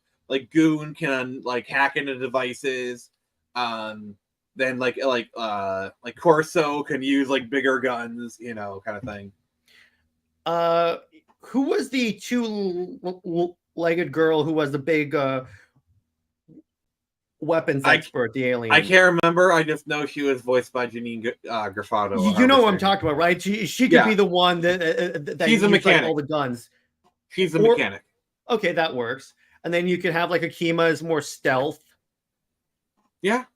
Goon can like hack into devices. Then like Corso can use like bigger guns, kind of thing. Who was the two-legged girl who was the big weapons expert, the alien? I can't remember. I just know she was voiced by Janine Garofalo. You know what I'm talking about, right? She could be the one that she's a mechanic. Like, all the guns. She's a mechanic. Okay, that works. And then you could have like Akima as more stealth. Yeah.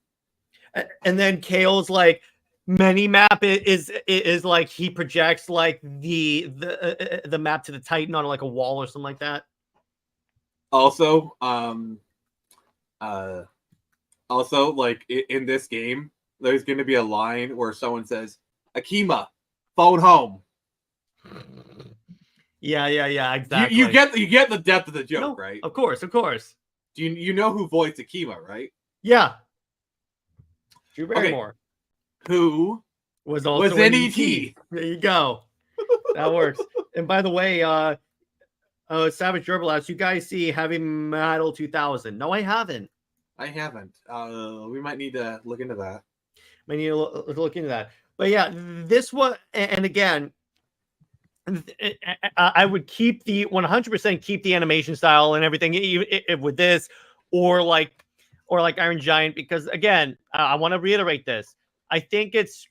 And then Kale's like mini map is like he projects like the map to the Titan on like a wall or something like that. Also, like in this game, there's going to be a line where someone says, "Akima, phone home." Yeah, exactly. You get the depth of the joke, No, right? Of course. Do you know who voiced Akima, right? Yeah. Drew Okay. Barrymore. Who was also in in E.T. There you go. That works. And by the way, Savage Gerbil asks, you guys see Heavy Metal 2000? No, I haven't. I haven't. We might need to look into that. I need to look into that. But yeah, this one, and again, I would keep the 100% keep the animation style and everything with this, or like Iron Giant, because again, I want to reiterate this. I think it's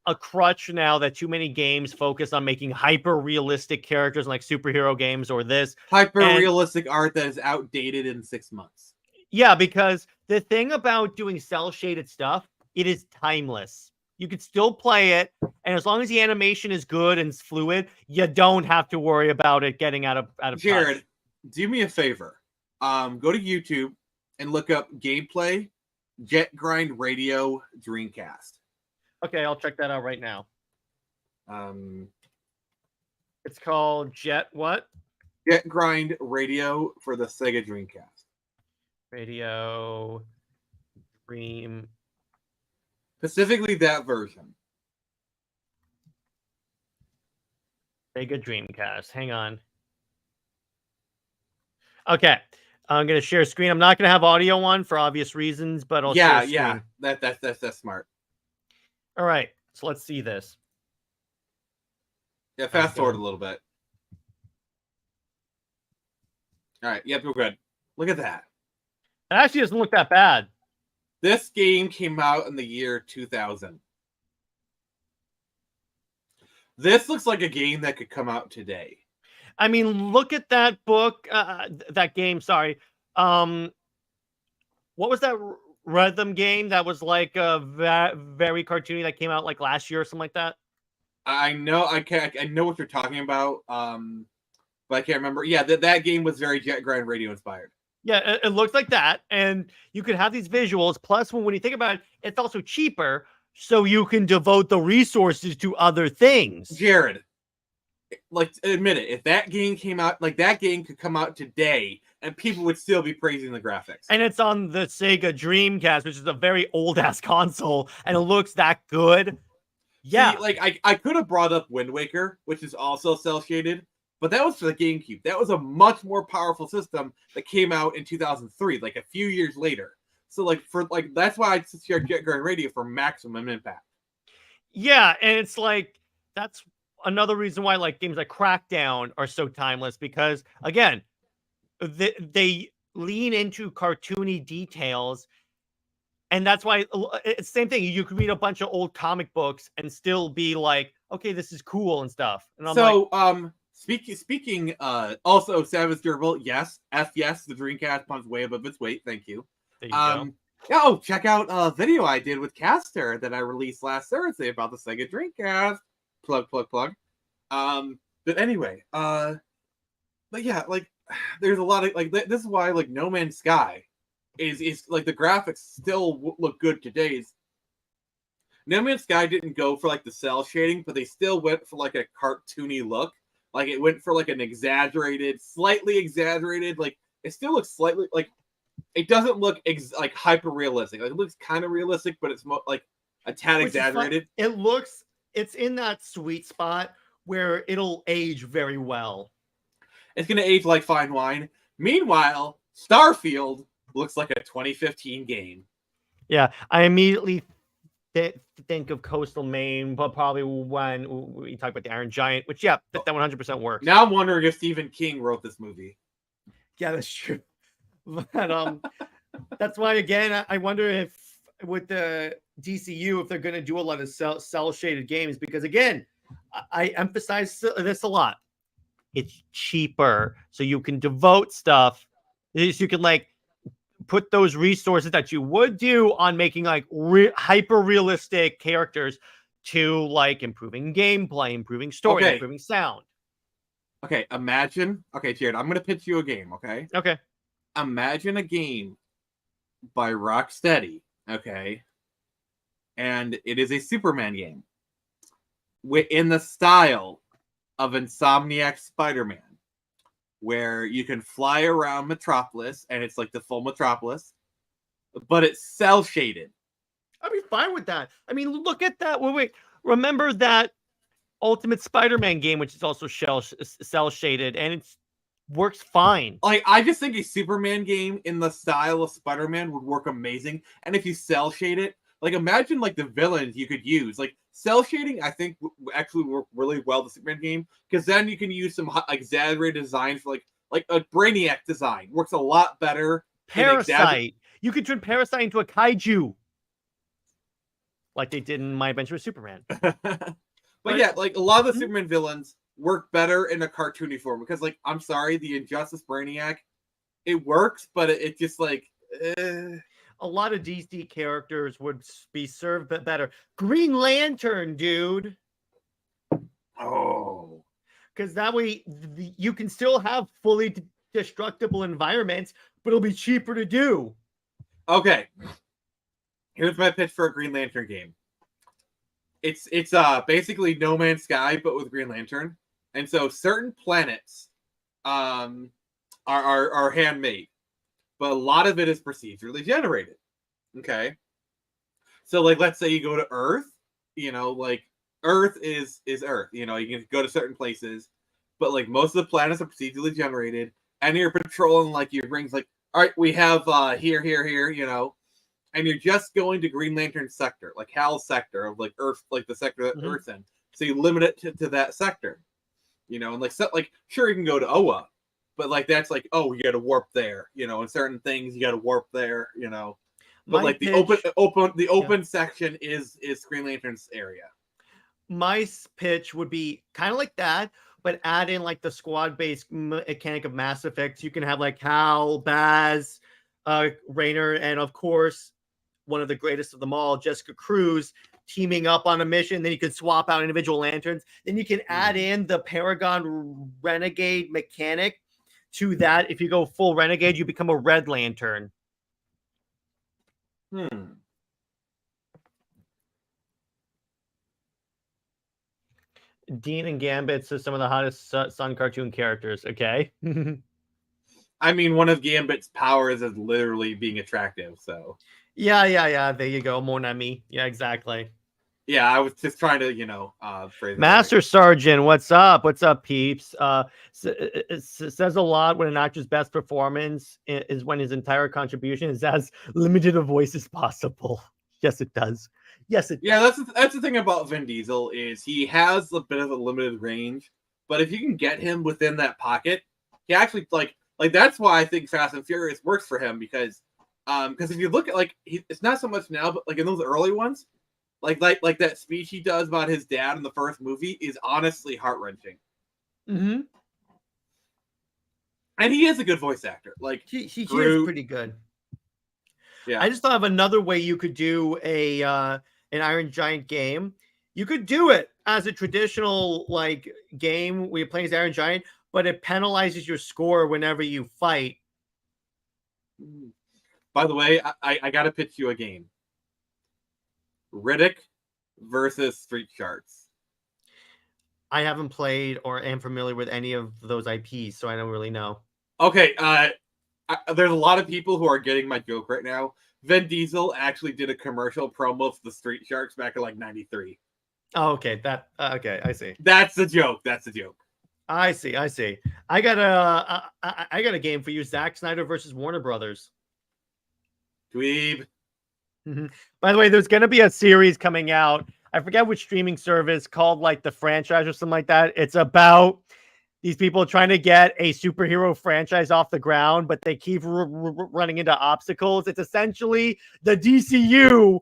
a crutch now that too many games focus on making hyper realistic characters like superhero games or this hyper realistic art that is outdated in 6 months. Yeah, because the thing about doing cell shaded stuff, it is timeless. You could still play it, and as long as the animation is good and fluid, you don't have to worry about it getting out of Jared, touch. Do me a favor. Go to YouTube and look up gameplay Jet Grind Radio Dreamcast. Okay, I'll check that out right now. It's called Jet what? Jet Grind Radio for the Sega Dreamcast. Radio Dream. Specifically that version. Sega Dreamcast. Hang on. Okay. I'm going to share screen. I'm not going to have audio on for obvious reasons, but I'll share screen. Yeah. That's smart. All right. So let's see this. Yeah, fast forward a little bit. All right. Yep, we're good. Look at that. It actually doesn't look that bad. This game came out in the year 2000. This looks like a game that could come out today. I mean, look at that book, that game. Sorry. What was that rhythm game that was like very cartoony that came out like last year or something like that? I know what you're talking about. But I can't remember. Yeah, that game was very Jet Grind Radio inspired. Yeah, it looks like that, and you could have these visuals. Plus, when you think about it, it's also cheaper, so you can devote the resources to other things. Jared, like, admit it. If that game came out, like, that game could come out today, and people would still be praising the graphics. And it's on the Sega Dreamcast, which is a very old-ass console, and it looks that good. Yeah. See, like, I could have brought up Wind Waker, which is also cell-shaded, but that was for the GameCube. That was a much more powerful system that came out in 2003, like a few years later. So, like, that's why I share Jet Grind Radio for maximum impact. Yeah, and it's like, that's another reason why, like, games like Crackdown are so timeless, because, again, they lean into cartoony details, and that's why it's the same thing. You could read a bunch of old comic books and still be like, okay, this is cool and stuff. And I'm like, Speaking, also Savage Gerbil, yes, the Dreamcast punch way above its weight. Thank you. There you go. Oh, check out a video I did with Caster that I released last Thursday about the Sega Dreamcast. Plug. But anyway, but yeah, like, there's a lot of, like, this is why, like, No Man's Sky is like, the graphics still look good today. No Man's Sky didn't go for, like, the cell shading, but they still went for, like, a cartoony look. Like, it went for, like, an slightly exaggerated, like, it still looks slightly, like, it doesn't look, like, hyper-realistic. Like, it looks kind of realistic, but it's, like, a tad exaggerated. It's in that sweet spot where it'll age very well. It's going to age like fine wine. Meanwhile, Starfield looks like a 2015 game. Yeah, I immediately think of Coastal Maine, but probably when we talk about the Iron Giant, which, yeah, that 100% works. Now I'm wondering if Stephen King wrote this movie. Yeah, that's true. But that's why, again, I wonder if with the DCU, if they're going to do a lot of cell shaded games, because, again, I emphasize this a lot. It's cheaper, so you can devote stuff. So you can, like, put those resources that you would do on making like hyper realistic characters to like improving gameplay, improving story, Okay. improving sound. Okay, imagine. Okay, Jared, I'm gonna pitch you a game. Okay, Okay. imagine a game by Rocksteady. Okay, and it is a Superman game in the style of Insomniac Spider-Man, where you can fly around Metropolis, and it's like the full Metropolis, but it's cell shaded. I'd be fine with that. I mean, look at that. Wait. Remember that Ultimate Spider-Man game, which is also cell shaded, and it works fine. Like, I just think a Superman game in the style of Spider-Man would work amazing. And if you cell shade it, like, imagine like the villains you could use. Like, cell shading, I think, actually work really well the Superman game, because then you can use some exaggerated designs for like a Brainiac design works a lot better. Parasite. You could turn Parasite into a kaiju, like they did in My Adventure with Superman. But yeah, like a lot of the Superman villains work better in a cartoony form, because, like, I'm sorry, the Injustice Brainiac, it works, but it just like a lot of DC characters would be served better. Green Lantern, dude. Oh, because that way you can still have fully destructible environments, but it'll be cheaper to do. Okay, here's my pitch for a Green Lantern game. It's basically No Man's Sky, but with Green Lantern. And so certain planets are handmade, but a lot of it is procedurally generated. Okay. So, like, let's say you go to Earth, like Earth is Earth. You can go to certain places, but like most of the planets are procedurally generated, and you're patrolling like your rings, like, all right, we have here, and you're just going to Green Lantern sector, like Hal's sector of like Earth, like the sector that Earth's in. So you limit it to that sector, and like sure you can go to Oa, but like that's like, oh, you got to warp there, and certain things you got to warp there, But like the open section is Green Lantern's area. My pitch would be kind of like that, but add in like the squad-based mechanic of Mass Effect. You can have like Hal, Baz, Raynor, and of course, one of the greatest of them all, Jessica Cruz, teaming up on a mission. Then you can swap out individual lanterns. Then you can add in the Paragon Renegade mechanic to that. If you go full Renegade, you become a Red Lantern. Dean and Gambit are some of the hottest Sun cartoon characters. Okay. I mean, one of Gambit's powers is literally being attractive. So. Yeah. There you go. Mon ami. Yeah, exactly. Yeah, I was just trying to, phrase Master Sergeant, what's up? What's up, peeps? It says a lot when an actor's best performance is when his entire contribution is as limited a voice as possible. Yes, it does. Yes, it does. Yeah, that's the thing about Vin Diesel is he has a bit of a limited range, but if you can get him within that pocket, he actually like that's why I think Fast and Furious works for him, because if you look at it's not so much now, but like in those early ones, like that speech he does about his dad in the first movie is honestly heart-wrenching. Mm-hmm. And he is a good voice actor. Like he is pretty good. Yeah. I just thought of another way you could do an Iron Giant game. You could do it as a traditional like game where you play as Iron Giant, but it penalizes your score whenever you fight. By the way, I gotta pitch you a game. Riddick versus Street Sharks. I haven't played or am familiar with any of those IPs, so I don't really know. Okay, there's a lot of people who are getting my joke right now. Vin Diesel actually did a commercial promo for the Street Sharks back in like '93. Oh, okay. Okay, I see. That's the joke. I see. I got a game for you. Zack Snyder versus Warner Brothers. Dweeb. By the way, there's going to be a series coming out. I forget which streaming service, called like The Franchise or something like that. It's about these people trying to get a superhero franchise off the ground, but they keep running into obstacles. It's essentially the DCU,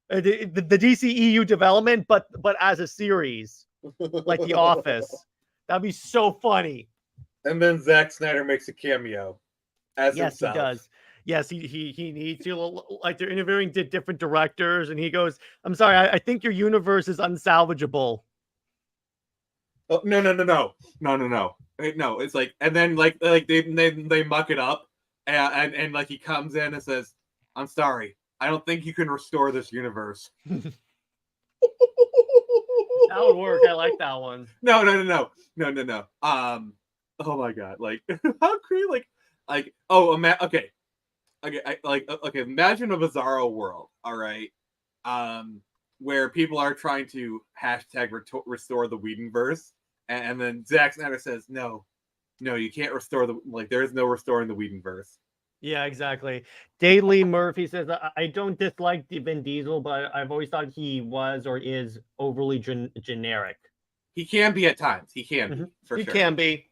the DCEU development, but as a series, like The Office. That'd be so funny. And then Zack Snyder makes a cameo as himself. He does. yes, he needs to, like, they're interviewing different directors, and he goes, "I'm sorry, I think your universe is unsalvageable." Oh, no. No, it's like, and then like they muck it up, and like he comes in and says, "I'm sorry, I don't think you can restore this universe." That would work. I like that one. No. Oh my god, like how creepy, oh, okay, okay. Imagine a bizarro world, all right, where people are trying to hashtag restore the Whedonverse, and then Zack Snyder says, no, you can't restore there is no restoring the Whedonverse. Yeah, exactly. Daily Murphy says, I don't dislike Vin Diesel, but I've always thought he was or is overly generic. He can be at times. He can be, for He sure. can be.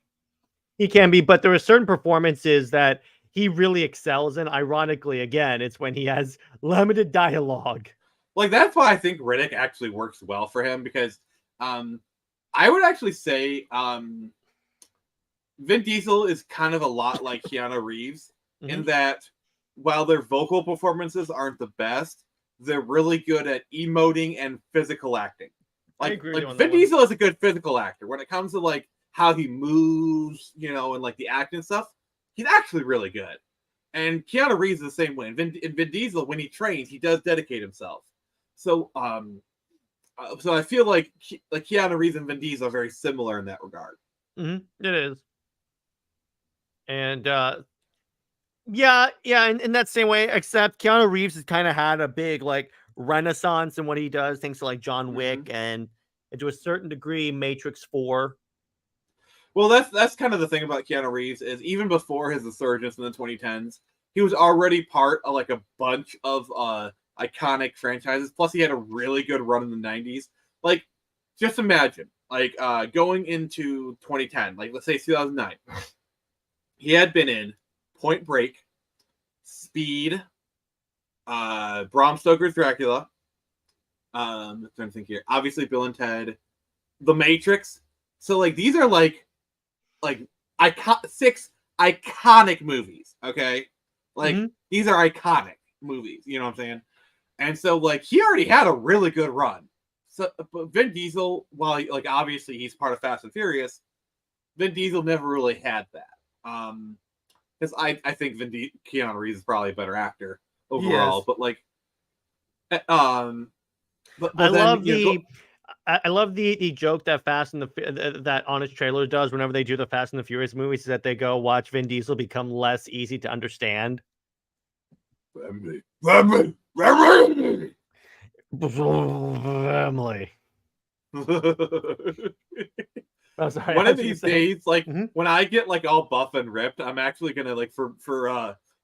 He can be, but there are certain performances that he really excels in. Ironically, again, it's when he has limited dialogue. Like, that's why I think Riddick actually works well for him, because I would actually say Vin Diesel is kind of a lot like Keanu Reeves in that while their vocal performances aren't the best, they're really good at emoting and physical acting. Like Vin Diesel is a good physical actor. When it comes to like how he moves, you know, and like the acting stuff, he's actually really good. And Keanu Reeves is the same way. And Vin Diesel, when he trains, he does dedicate himself. So, so I feel like Keanu Reeves and Vin Diesel are very similar in that regard. It is. And yeah, in that same way, except Keanu Reeves has kind of had a big like renaissance in what he does, thanks to like John Wick and to a certain degree Matrix 4. Well, that's kind of the thing about Keanu Reeves is even before his resurgence in the 2010s, he was already part of like a bunch of iconic franchises. Plus, he had a really good run in the 90s. Like, just imagine, like going into 2010, like let's say 2009, he had been in Point Break, Speed, Bram Stoker's Dracula. I'm trying to think here. Obviously, Bill and Ted, The Matrix. So like these are like 6 iconic movies. Okay, like these are iconic movies. You know what I'm saying? And so like he already had a really good run. So, but Vin Diesel, while like obviously he's part of Fast and Furious, Vin Diesel never really had that. Because I think Keanu Reeves is probably a better actor overall, but like, but I then, love the joke that that Honest Trailer does whenever they do the Fast and the Furious movies, is that they go watch Vin Diesel become less easy to understand. Family. I'm sorry, one of these days, like when I get like all buff and ripped, I'm actually gonna like for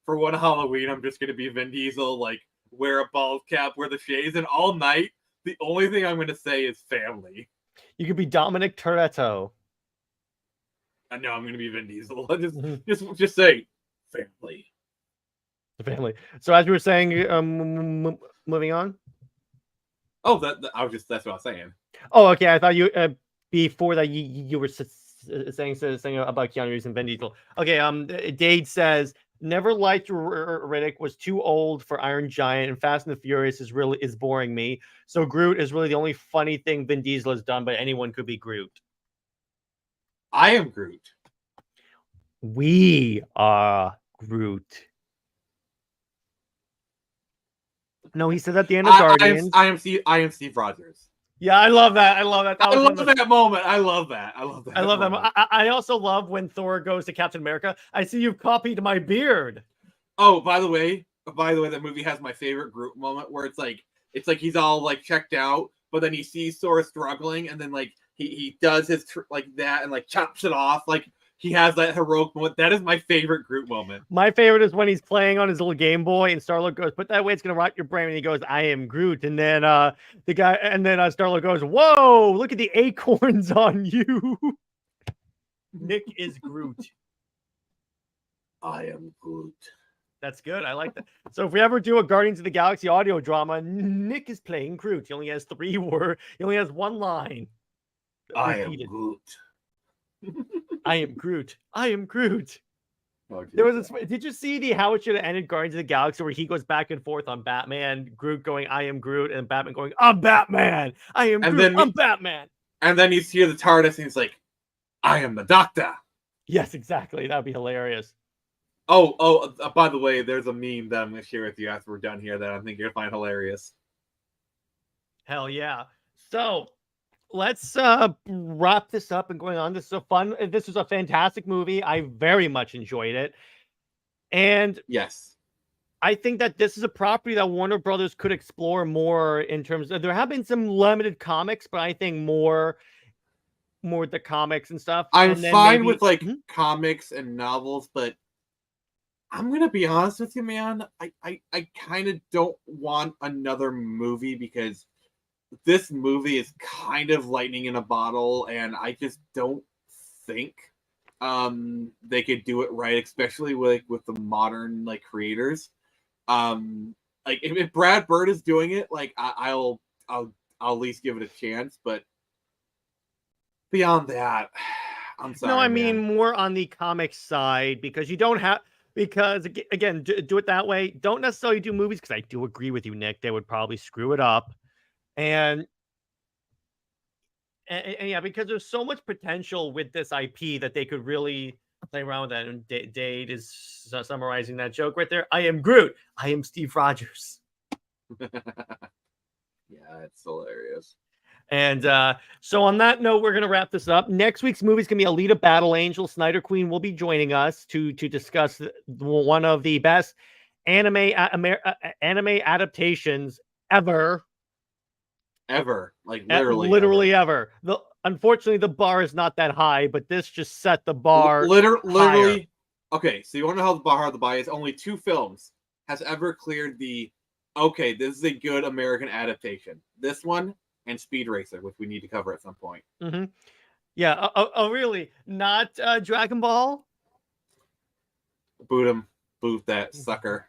one Halloween, I'm just gonna be Vin Diesel, like wear a bald cap, wear the shades, and all night the only thing I'm gonna say is family. You could be Dominic Toretto. I know I'm gonna be Vin Diesel. Just say family. The family. So as we were saying, moving on. Oh, that's what I was saying. Oh, okay. I thought you before that you were saying about Keanu Reeves and Vin Diesel. Okay. Dade says never liked Riddick, was too old for Iron Giant, and Fast and the Furious is boring me. So Groot is really the only funny thing Vin Diesel has done, but anyone could be Groot. I am Groot. We are Groot. No, he said at the end of Guardians. I am Steve Rogers. Yeah, I love that. I love that. I love that moment. I love that. I love that. I also love when Thor goes to Captain America. I see you've copied my beard. Oh, by the way, that movie has my favorite Groot moment where it's like he's all like checked out, but then he sees Thor struggling, and then like he does his like that and like chops it off. Like he has that heroic moment. That is my favorite Groot moment. My favorite is when he's playing on his little Game Boy and Star-Lord goes, "Put that way, it's gonna rot your brain." And he goes, "I am Groot." And then Star-Lord goes, "Whoa, look at the acorns on you." Nick is Groot. I am Groot. That's good. I like that. So if we ever do a Guardians of the Galaxy audio drama, Nick is playing Groot. He only has 3 words. He only has 1 line. I am Groot. I am Groot. I am Groot. Oh, There was did you see the how it should have ended Guardians of the Galaxy where he goes back and forth on Batman, Groot going, I am Groot, and Batman going, I'm Batman. I am And Groot, then I'm Batman. and then you see the TARDIS and he's like, I am the Doctor. Yes, exactly. That'd be hilarious. By the way, there's a meme that I'm going to share with you after we're done here that I think you're going to find hilarious. Hell yeah. So let's wrap this up and going on. This was a fantastic movie. I very much enjoyed it. And Yes. I think that this is a property that Warner Brothers could explore more in terms of, there have been some limited comics, but I think more the comics and stuff. I'm and then fine maybe, with like comics and novels, but I'm gonna be honest with you, man. I kind of don't want another movie because this movie is kind of lightning in a bottle, and I just don't think they could do it right, especially with the modern like creators. Like if Brad Bird is doing it, like I'll at least give it a chance, but beyond that, I'm sorry. No, I mean man. more on the comic side because you don't have, because again, do it that way. Don't necessarily do movies because I do agree with you, Nick. They would probably screw it up, and yeah, because there's so much potential with this IP that they could really play around with that. And Dade is summarizing that joke right there. I am Groot. I am Steve Rogers. Yeah, it's hilarious. And so on that note, we're going to wrap this up. Next week's movie is going to be Alita Battle Angel. Snyder Queen will be joining us to discuss one of the best anime adaptations ever. Like literally ever. Unfortunately, the bar is not that high, but this just set the bar literally. Okay, so you want to know how the bar is? Only 2 films has ever cleared the okay, this is a good American adaptation. This one and Speed Racer, which we need to cover at some point. Mm-hmm. Yeah. Oh, really? Not Dragon Ball? Boot him. Boot that sucker.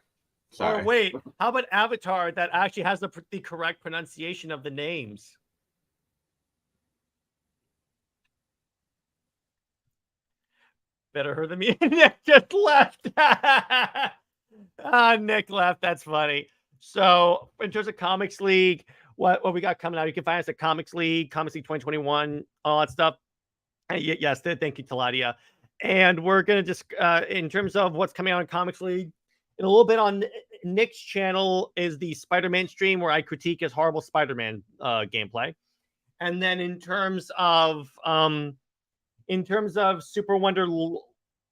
Sorry. Or wait, how about Avatar that actually has the correct pronunciation of the names? Better heard than me. Nick just left. Nick left. That's funny. So, in terms of Comics League, what we got coming out, you can find us at Comics League 2021, all that stuff. Yes, thank you, Taladia. And we're going to just, in terms of what's coming out in Comics League, in a little bit on Nick's channel is the Spider-Man stream where I critique his horrible Spider-Man gameplay. And then in terms of Super Wonder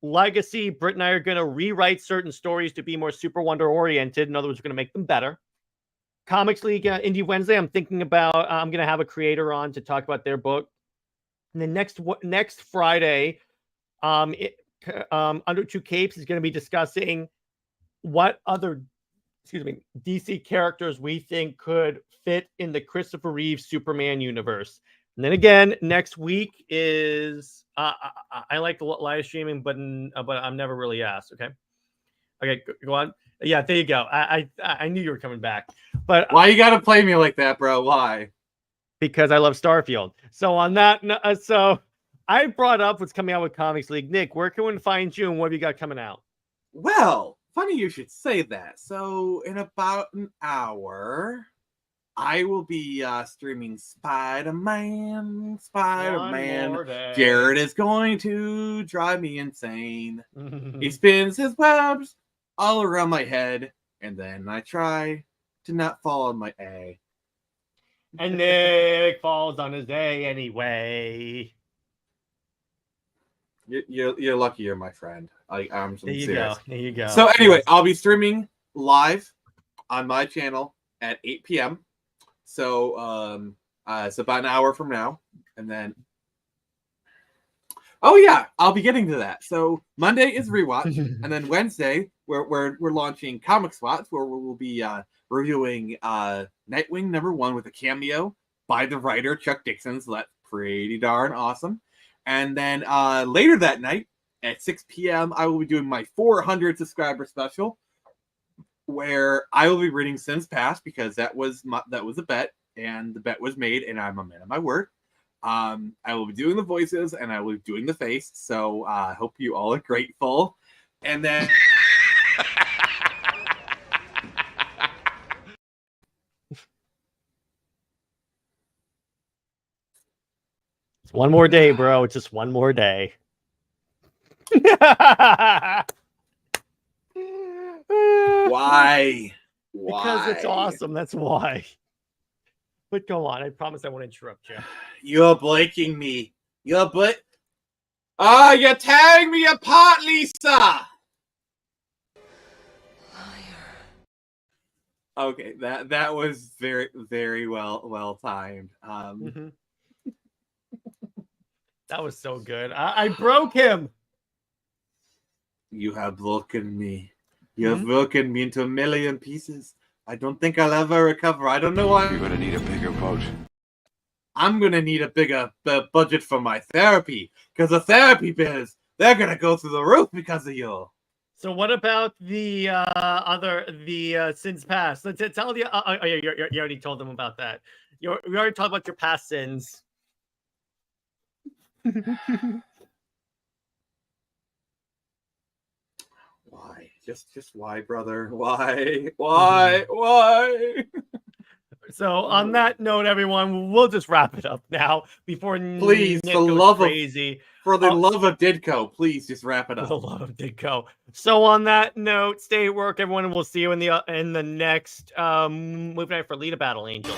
Legacy, Britt and I are going to rewrite certain stories to be more Super Wonder oriented. In other words, we're going to make them better. Comics League Indie Wednesday, I'm thinking about, I'm going to have a creator on to talk about their book. And then next Friday, Under Two Capes is going to be discussing what other, DC characters we think could fit in the Christopher Reeve Superman universe. And then again, next week is I like the live streaming, but I'm never really asked. Okay, go on. Yeah, there you go. I knew you were coming back, but why you gotta play me like that, bro? Why? Because I love Starfield. So on that, so I brought up what's coming out with Comics League. Nick, where can we find you, and what have you got coming out? Well, funny you should say that. So in about an hour, I will be streaming Spider-Man. Jared is going to drive me insane. He spins his webs all around my head, and then I try to not fall on my A. And Nick falls on his A anyway. You're lucky you're my friend. I'm serious. There you go. So anyway, I'll be streaming live on my channel at 8 p.m. So it's about an hour from now, and then I'll be getting to that. So Monday is rewatch, and then Wednesday we're launching Comic Swats, where we'll be reviewing Nightwing #1 with a cameo by the writer Chuck Dixon. So that's pretty darn awesome. And then later that night at 6 p.m., I will be doing my 400 subscriber special, where I will be reading Sins Past because that was a bet, and the bet was made, and I'm a man of my word. I will be doing the voices, and I will be doing the face. So I hope you all are grateful. And then It's one more day, bro. It's just one more day. why? Because it's Why? awesome. That's why. But go on. I promise I won't interrupt you. You're breaking me. You're tearing me apart, Lisa. Okay, that was very, very well timed. That was so good. I broke him. You have broken me. You have broken me into a million pieces. I don't think I'll ever recover. I don't know why. You're gonna need a bigger boat. I'm gonna need a bigger budget for my therapy, because the therapy bills, they're gonna go through the roof because of you. So what about the sins past? Let's tell you. You already told them about that. We already talked about your past sins. Why? Just why, brother? Why? So on that note, everyone, we'll just wrap it up now before Please, Nick for the goes love crazy. for the love of Ditko, please just wrap it For up. the love of Ditko. So on that note, stay at work, everyone, and we'll see you in the next movie night for Lita Battle Angel.